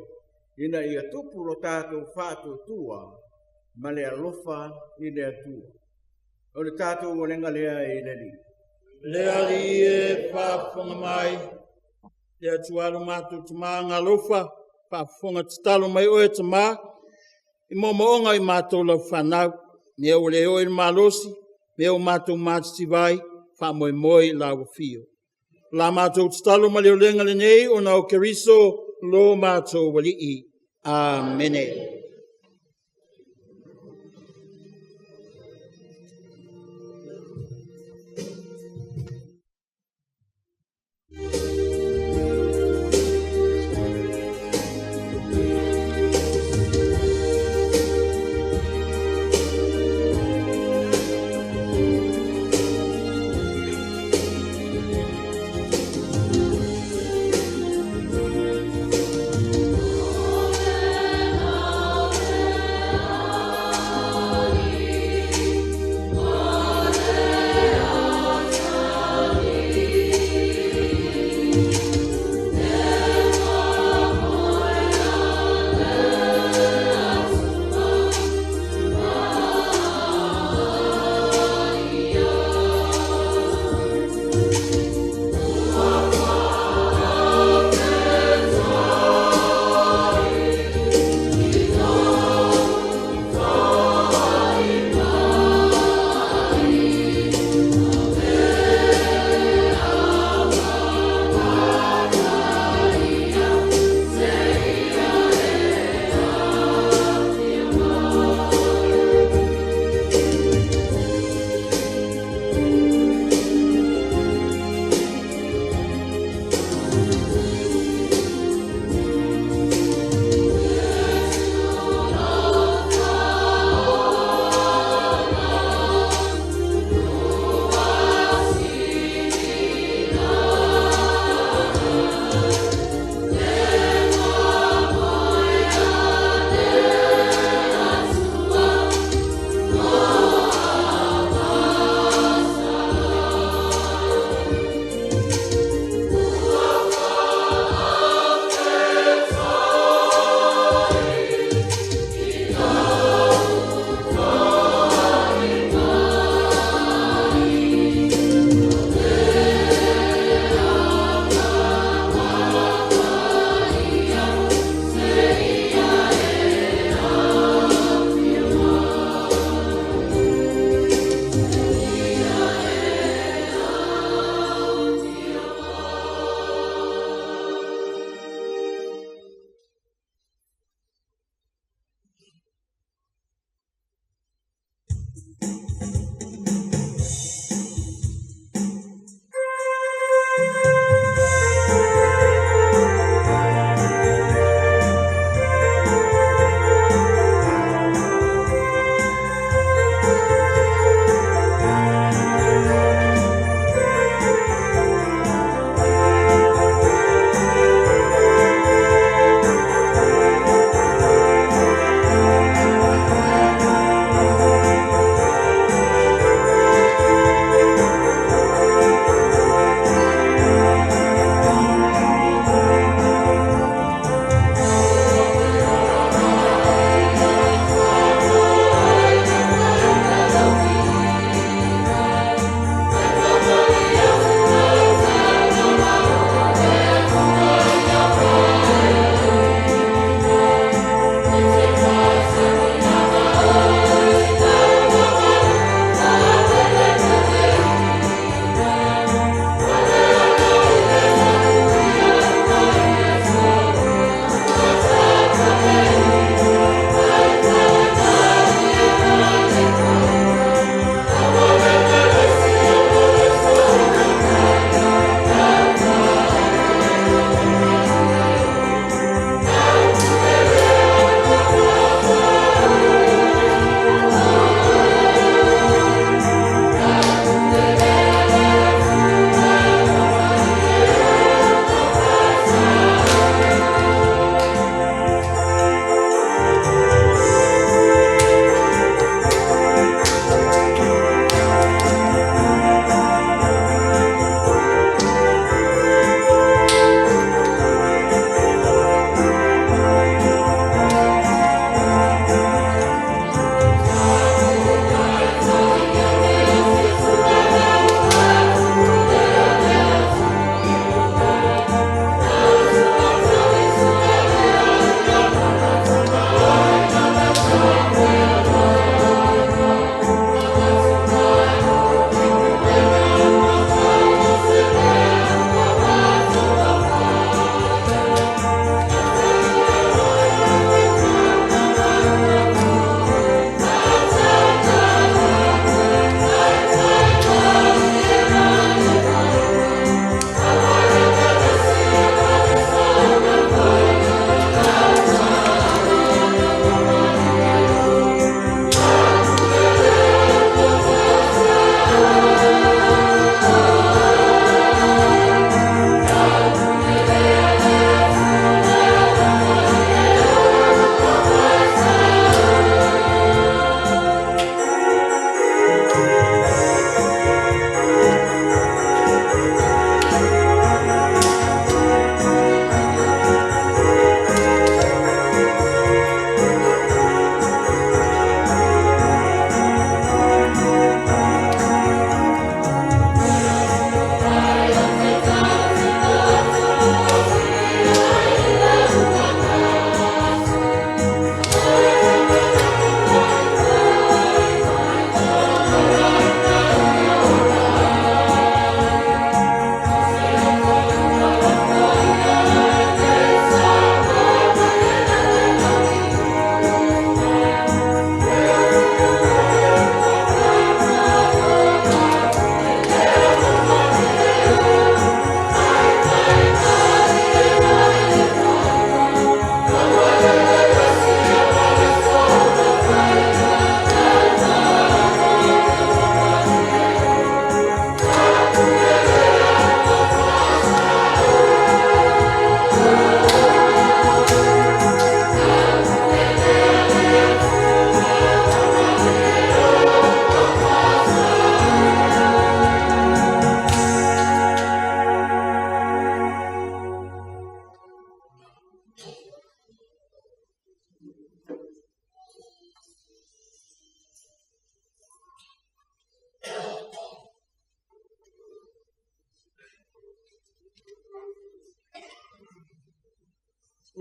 Ina ia tupu lo tātou wha tua, ma le alofa i le atua. O le tātou o lenga lea i le li. Lea li e whaafunga mai. Lea tuaru mātou tuma ngā lofa, whaafunga titalo mai oe tama. I moonga i mātou lau whanau, mea o le oe malosi, mea o mātou mātiti vai, wha moe la wafio. La mātou talo ma leo lenga le nei o nao keriso lo mātou wali i. Amene. Amen.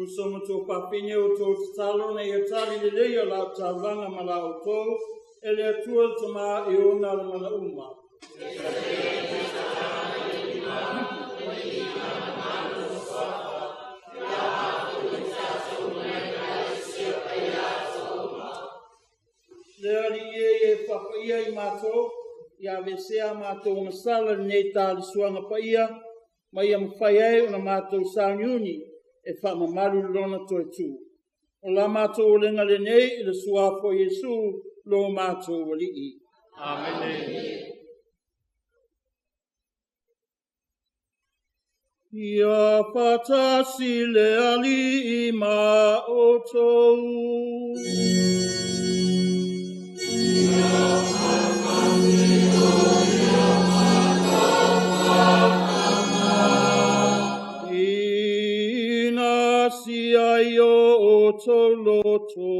Usomo tō papine o tō talo na ia tari le leia la tāwanga ma la o tō, e le atua tama e ona le mana uma. Le ari e whapaia I mātou, ia vesea mātou ngasala nei tāli suanga paia, mai ia mwhai e o na mātou sāniuni, e whamamaru lona toi tū. O la mātou o lenga le nei I le suafo Yesu lo mātou wali I. Amen. Ia patasi le ali I ma o tou. Ia patasi Sia yo toloto.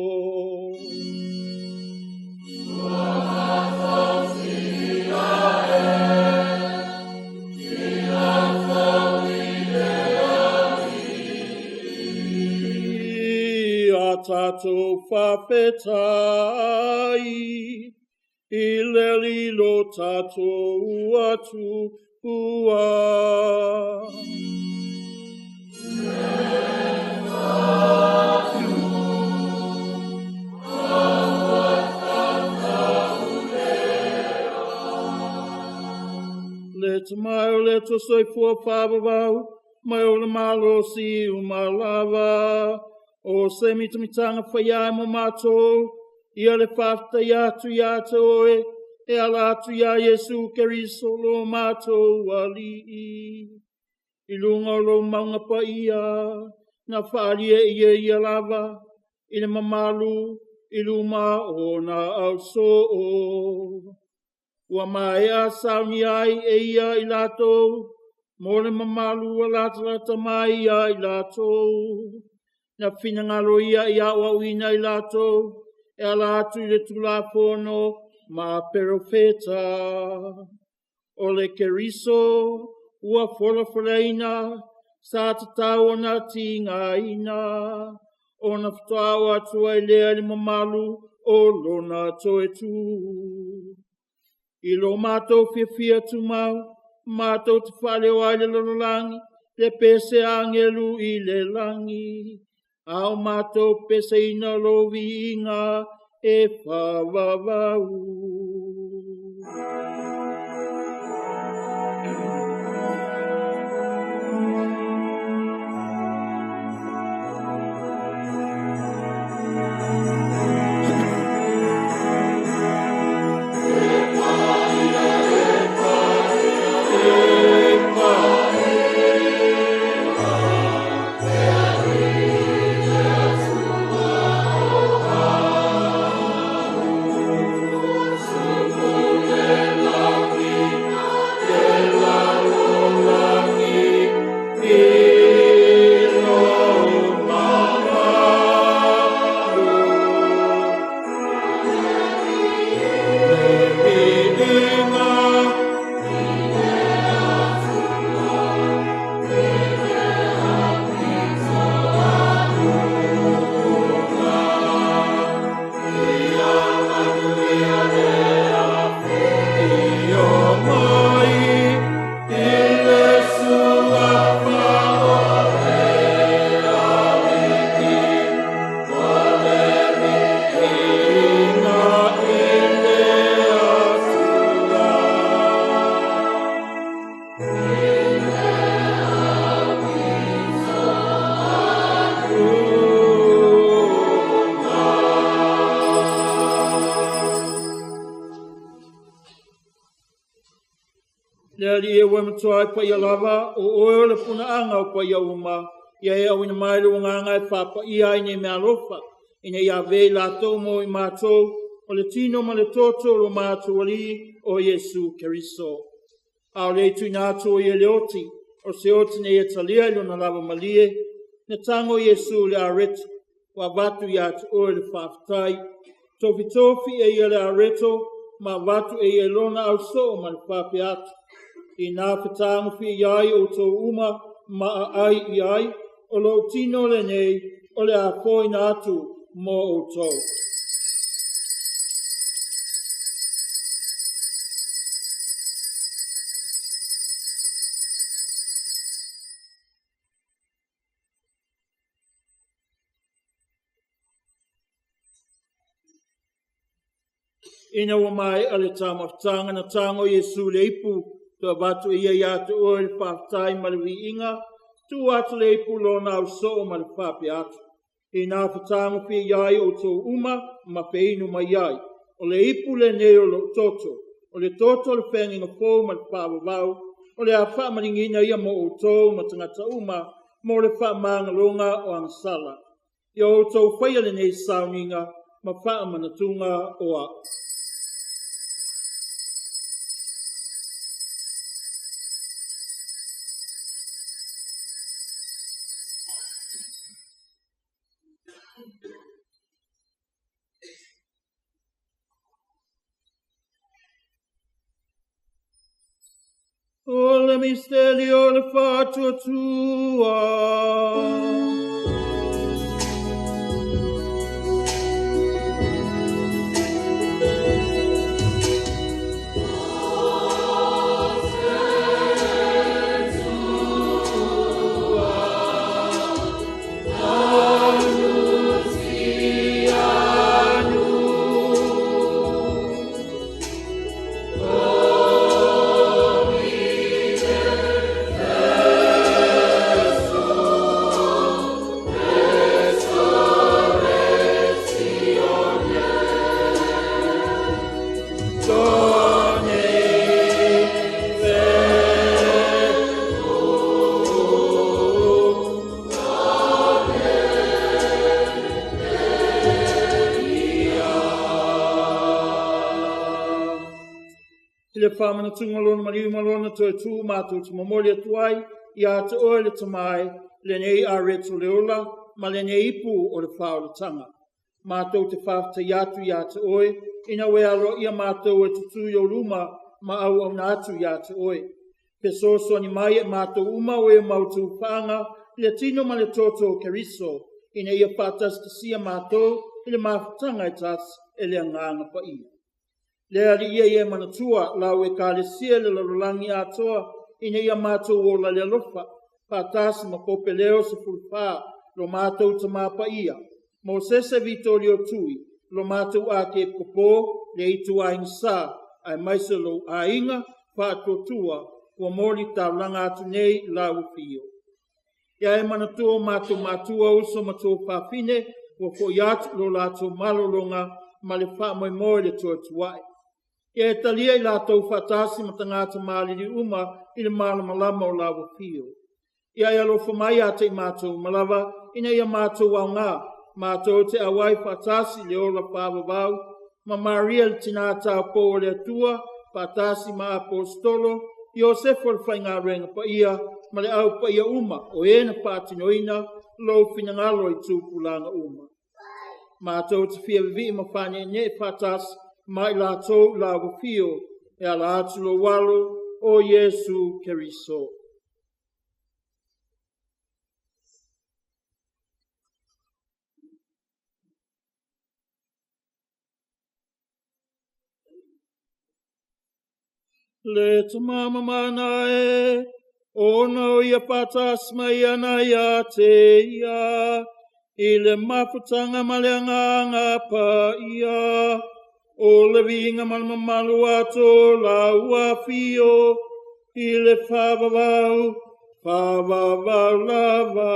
Tato fapetai ileli lo tato uatu ua. Let mai o leto soi fua whabawau, mai o le malo si umalava, o se mitamitanga whaiai mo mātou, ia le whafta iatu iata oe, e ala atu ia Yesu Keriso lo mātou wali. I lunga lo maunga pa ia, na whaalia ia lava, I le mamalu, I luma o na au so o. Ua mai a sauni ai e ia I lato, mo le mamalu a lata mai ia I lato. Na whinangalo ia I awa uina I lato, e ala atu I le tula pono ma perofeta. O le Keriso, ua wholawhaleina, sa tatau o na tinga ina, o na whtau atua I lea li mamalu o lona toe tu. I lo mātou whiawhia tu mau, mātou te whale o ai le lololangi, le pese angelu I le langi, au mātou pese ina lo vinga e whawawau. Lea ue matoa I paia lava, o oe le puna anga o paia uma, ia e au ina mai le nganga e whapa ia I ne mea lofa, ina ia vei lātou mo I mātou, o le tino ma le toto lo mātou ali o Yesu Keriso. Ao le tu nātou I le oti, o se oti ne ia talia ilo na lava malie, ne tango Yesu le areto, wa vatu ia te oe le whaftai, tofi e ia le areto, ma vatu e ia lona au so ma le whape atu. I nā whatangu whi iai o tō uma ma ai I ai, o lo tino le nei o le a poina atu mo o tau. Ina wa mai ale tamaftanga na tango Yesu le ipu to batu ia ia tu o le whaftai malawi inga tu atu le ipu lo na uso o male whapi atu. Ina whatango pia iai o tō uma ma peinu mai iai. O le ipu le neo lo toto. O le toto le whenginga pō ma le whawawau. O le a whamaringina ia mo o tō ma tangata uma mo le whamangalonga o angsala. Ia o tō whaia le nei sauninga ma whamanatunga o a. O le misterio le fatua tua. Whamana tungalona mariu malona to tu mātou tu mamoli atuai, i atu oe le tamai, le nei a reto leola, ma le nei ipu o le whaolatanga. Mātou te whafta i atu oe, ina we alo ia mātou e tutu i o luma, ma au au nātu i atu oe. Pe soso ni mai e mātou uma o e mautu whaanga, le tino ma le toto keriso, ina ia whatas te sia mātou, i le mawhatanga i tas, e le anganga pa ia. Le ali ia ia manatua, lau e ka le sia le lalolangi atoa, ina ia mātou o la le lofa, pātasi ma pope leo se fulpā, lo mātou ta māpa ia. Mo sese Vitorio tui, lo mātou a ke popo, le itu a insa, ai maise lo a inga, pātotua, kua mori tau langa atu nei lau fio. Ia e manatua mātua uso matua pāpine, kua ko iatu lo lātou malolonga, ma le wha moi moi le tua tuai. Ia e talia i lātou whatasi ma tangata maaliri uma i le malamalama o lawa pio. Ia e alofa mai a te mātou malawa, ina ia mātou au ngā, mātou te awai whatasi le ola pāwawau, ma Maria le tina tau po o le atua, whatasi ma apostolo, Iosefo le whainga renga pa ia, ma le au pa ia uma, o ena pātinoina, lo finangalo i tūpulanga uma. Mātou te whiawiwi ma whane ne whatasi, mai lātou la wafio e ala atu lo walo o Yesu Keriso. Le tamama mana e, ono ia patas mai ana ia te ia, i le maputanga maleanga pa ia, o le vinga malmamalu ato la uafio, i le whawawau lava.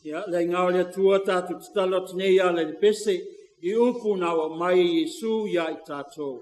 Ia, le ngau le tua tātou titalo tinei ala le pese, i upu na wa mai Yesu ia i tātou.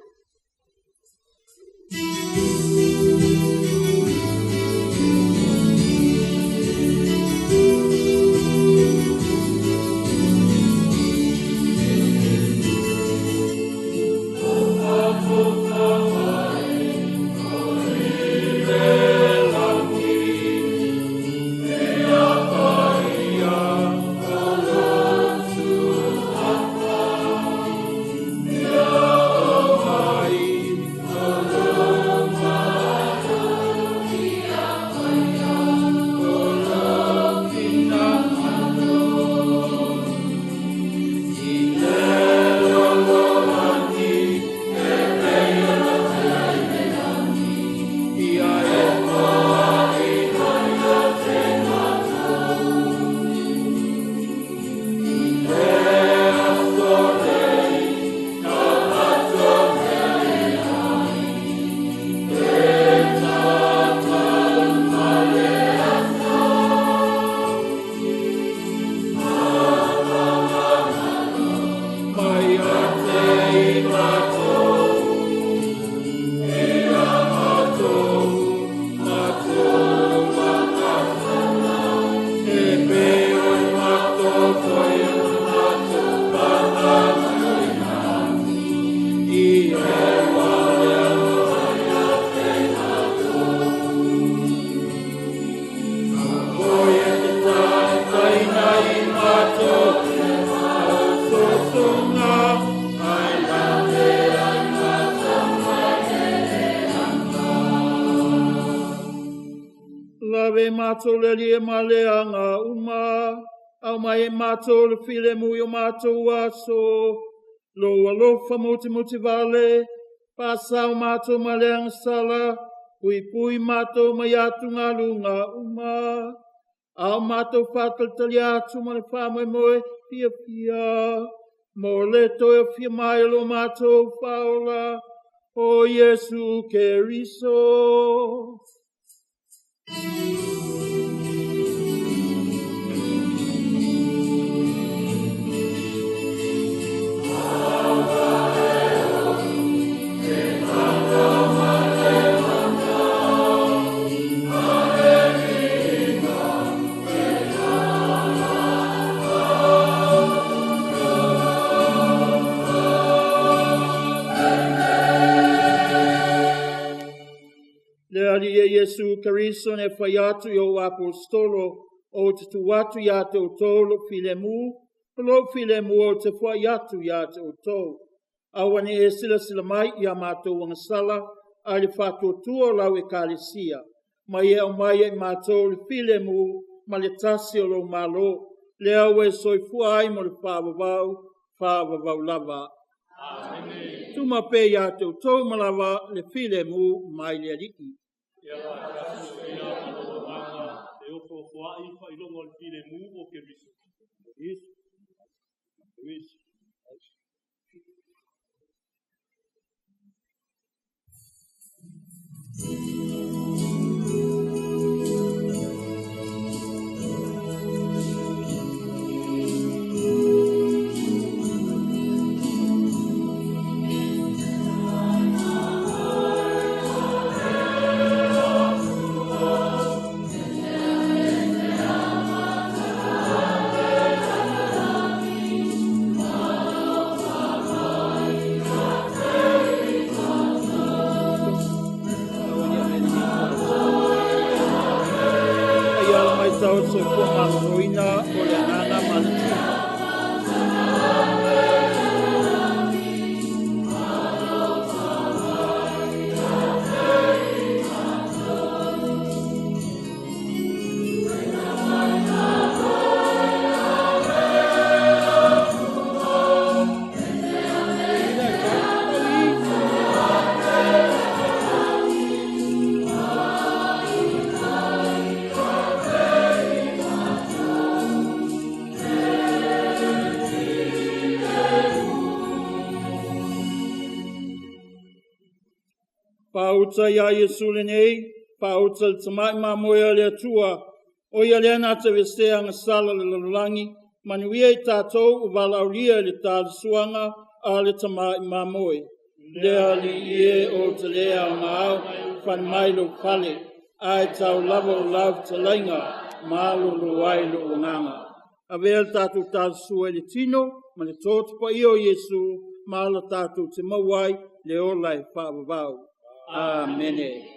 e mātou le lia ma le anga uma. Au mai e mātou le file mui o mātou aso. Lo alofa muti muti vale. Pasau mātou ma le anga sala. Pui pui mātou mai atu ngā lunga uma. Au mātou whātal tali atu ma le whāmoe moe pia pia. Mo le toi fia mai lo mātou whaola. O Yesu Keriso. Yesu Keriso ne whaiatu i o apostolo o te tuatu i a te o tolo filemu, lo filemu o te whaiatu i a te o tolo. Awane e sila mai i a mātou wangasala, a le whātua tua lau e kālesia. Mai e o mai e mātou le filemu, ma le tasi o lo malo, le au e soifua ai mo le whāwavau lava. Amen. Tuma pe i a te o tolo malawa le filemu mai le aliki. E a whakasu e a o manga, e o whaai whailongo le file mu o Keriso. Yesu. Yesu. Pauta ia Yesu le nei, pauta le tamai mamoe le atua, o ia le ana te vestea nga sala le lalangi, manuia i tātou o valauria le tāle suanga a le tamai mamoe. Lea li ie o te lea o ngāo, whan mai lo pale, ai tau lava o lau te lainga, mālo lo ai lo o nganga. A vea le tātou tāle sua le tino, ma le tōtu pa i o Yesu, māla tātou te mawai, le olai whaavavau. Amen.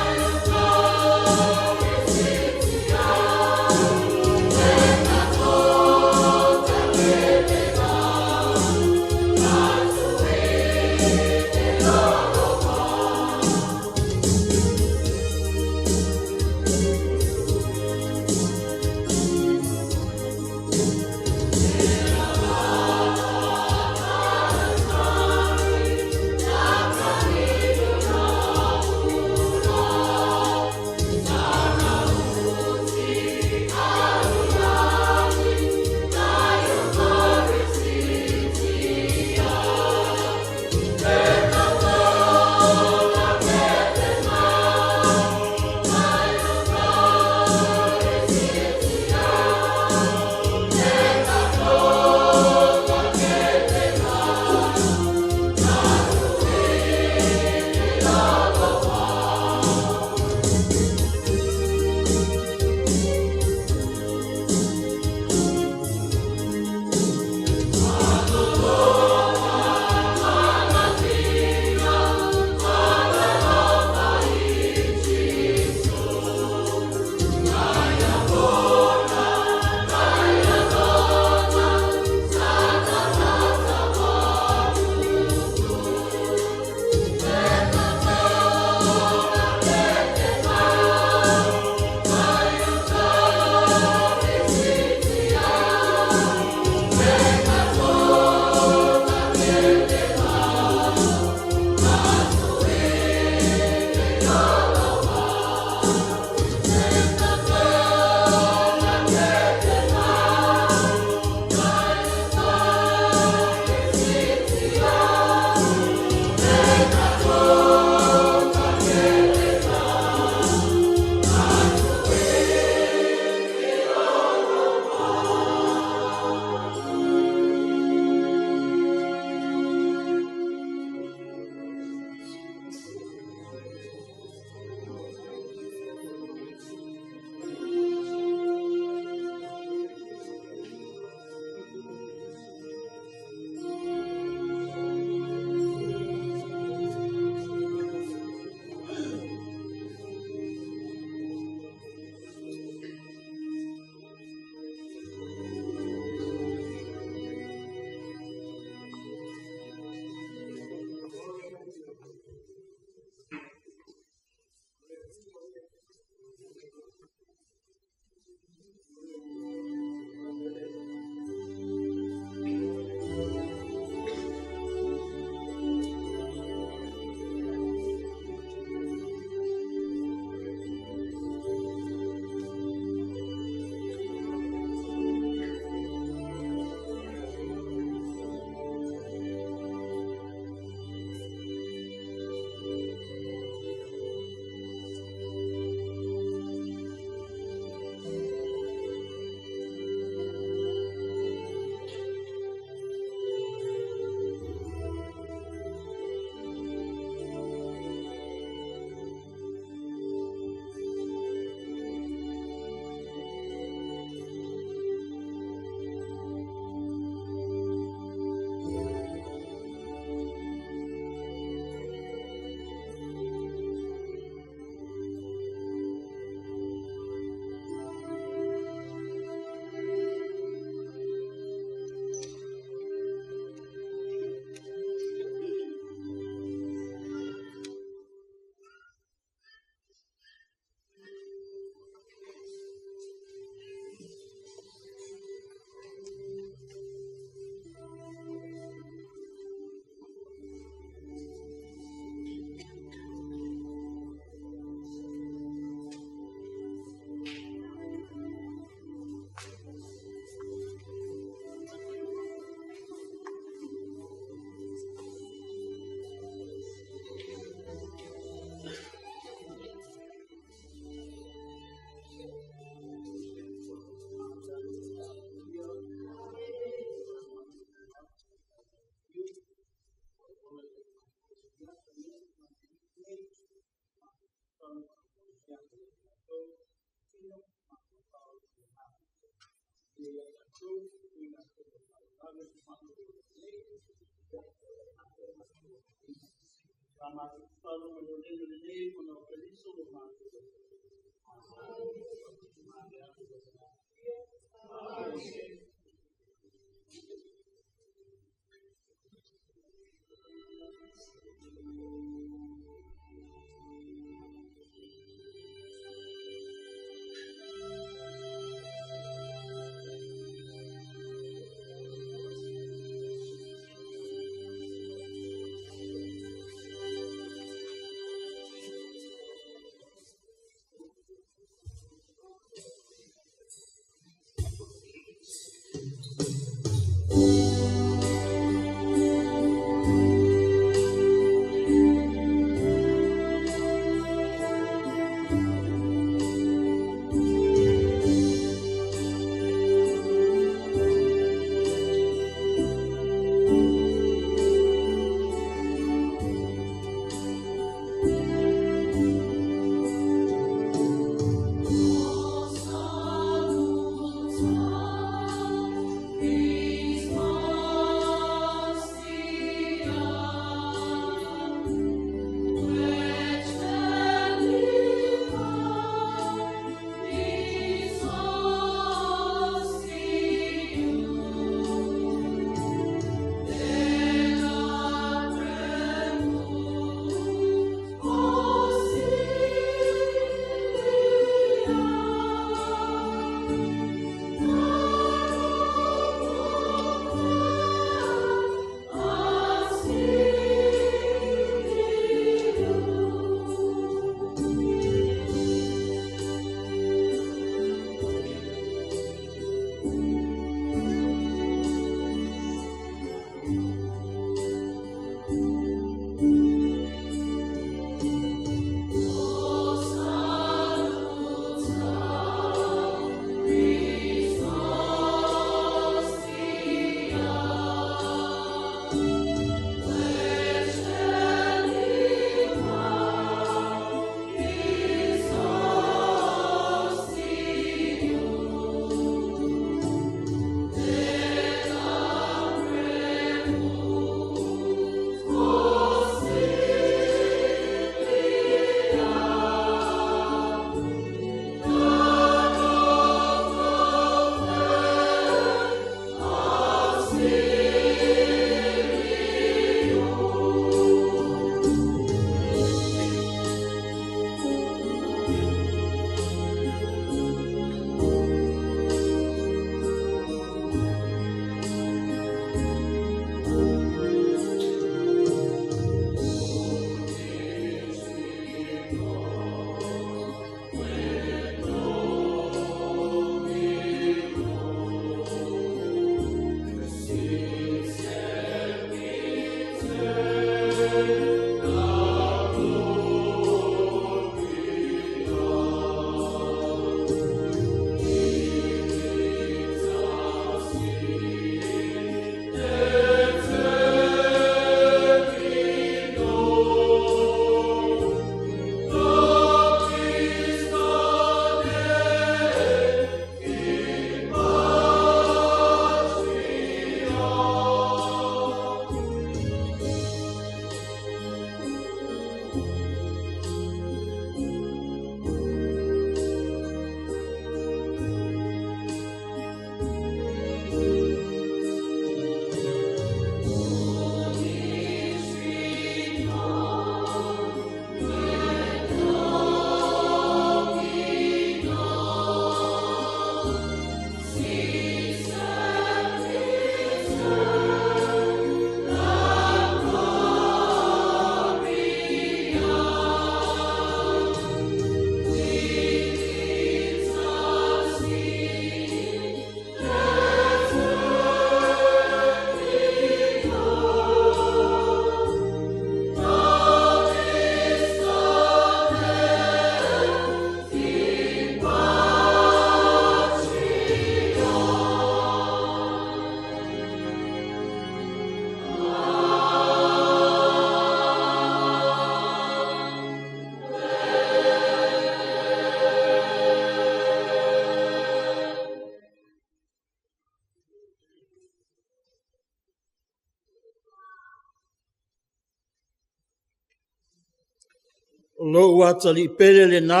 lo watali pele le na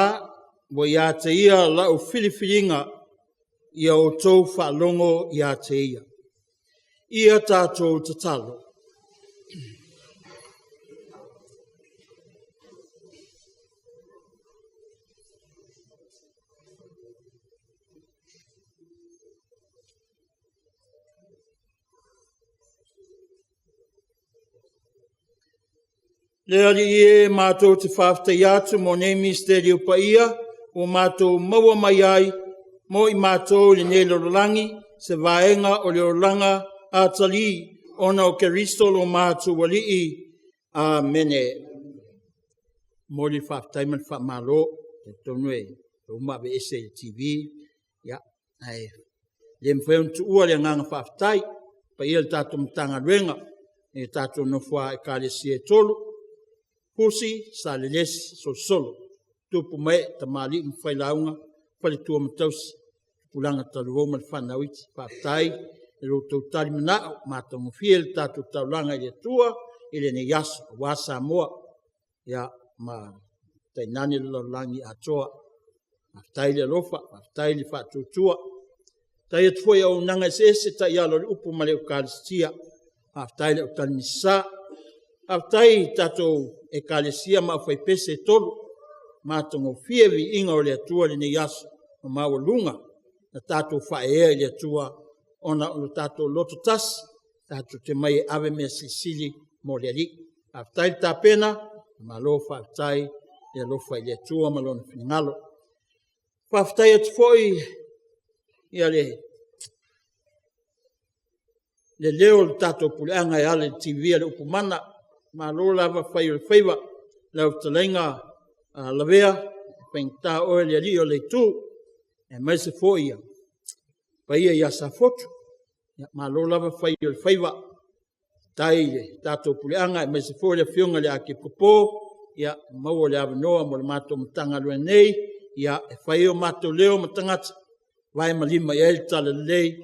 mo ia te ia la o filifilinga ia o tau whalongo ia te ia. Ia tātou te talo. Lea li e mātou te whāwhtai atu mo ne misteri o paia o mātou maua mai ai mo i mātou le ne lorolangi se vaenga o le orolanga a tali ona o Keristo lo mātou walii. Amene. Mo li whāwhtai man whamalo e tonu e umawe ese TV. Ya, ai. Le mwheun tu ua le nganga whāwhtai pa ia le tātou mtanga ruenga e tātou nofua e kālesi e tolu. Pusi sa le lesi so solo. Tupu mai ta mali mwhai launga, whale tua matausi. Pulanga taluoma le whanauiti, whātai, e lo tau tari manao, mātou mwhia le tātou taulanga i le tua, i le ne yasu, wā Samoa, ia ma tainani le lorangi atoa, whātai le lofa, whātai le whātutua. Tai e tuai au nanga ese ta ialo le upu ma le ukaristia, whātai le utani misa, whātai tātou e kalesia ma fai pese tolu, mātongo fievi inga o le atua le ne yasu, o maua lunga, na tātou whaea le atua, ona o tātou loto tasi, tātou te mai ave mea sisili mo le li. Whātai tā pena, ma lo whātai, le lofa le atua ma lona whinangalo. Whātai atu foi, ia le leo le tātou puleanga e ale TV le upumana, ma lo lava fai o le whaiwa, lau talenga lavea, pengta o le ali o le tū, e mai se fo ia, pa ia sa fotu, ma lo lava fai o le whaiwa, tai le tātou puleanga, e mai se fo le whiunga le ake popo, ia maua le avanoa mo le mātou matanga lue nei, ia e whai o mātou leo matangata, vai malima i el tala lei,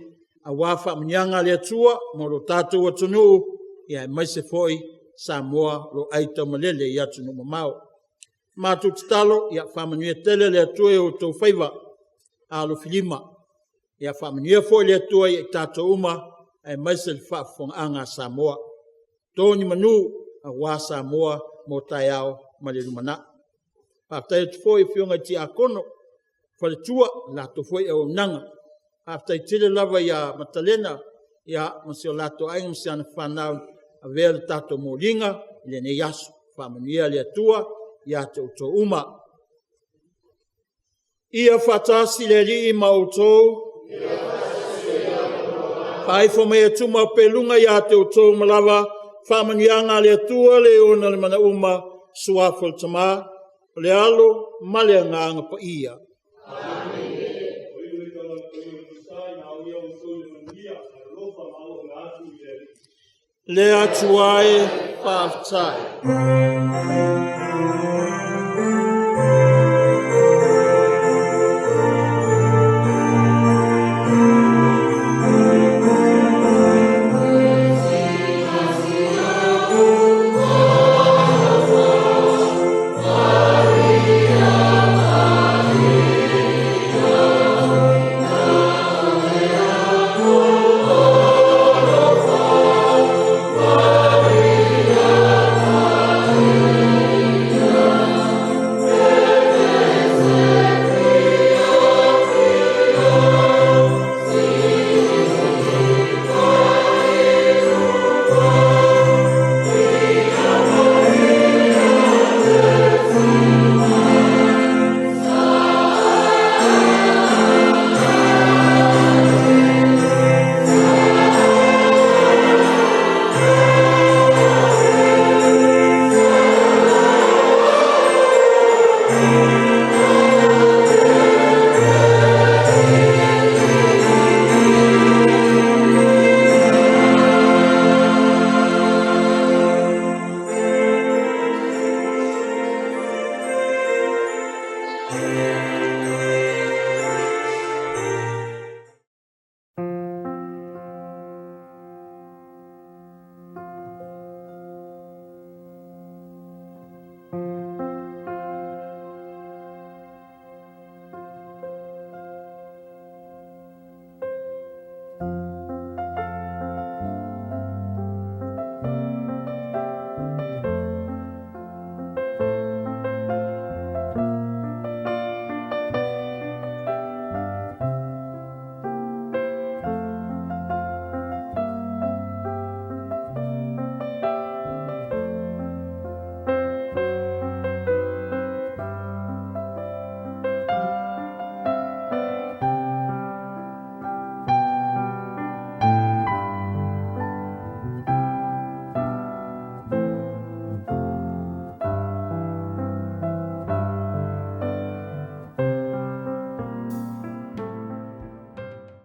a wafa mnyanga le atua, mo lo tātou atunu, ia e mai se foi, Samoa lo aita malele i atu no mamao. Mātou talo, ia whamanuia tele le atua o tau whaiva, a lo filima. Ia whamanuia fo le atua i tātou uma, e maise le whaafonga Samoa. Tōni manu a wā Samoa mo tai ao ma le lumana. Pātai atu fo i whiunga ti a kono, whale tua la to fo i au nanga. Pātai tele lava ia matalena, ia masio lato ainga msiana whanau, a vea le tātou mōringa, le ne yasu, whamanuia le atua, ia te uto uma. Ia whatasi le rii ma utou, pai fo mea tuma pelunga ia te uto malawa, whamanuianga le atua le ona le mana uma, suafol tama, le alo, male nganga pa ia. Le atuae whāwhai.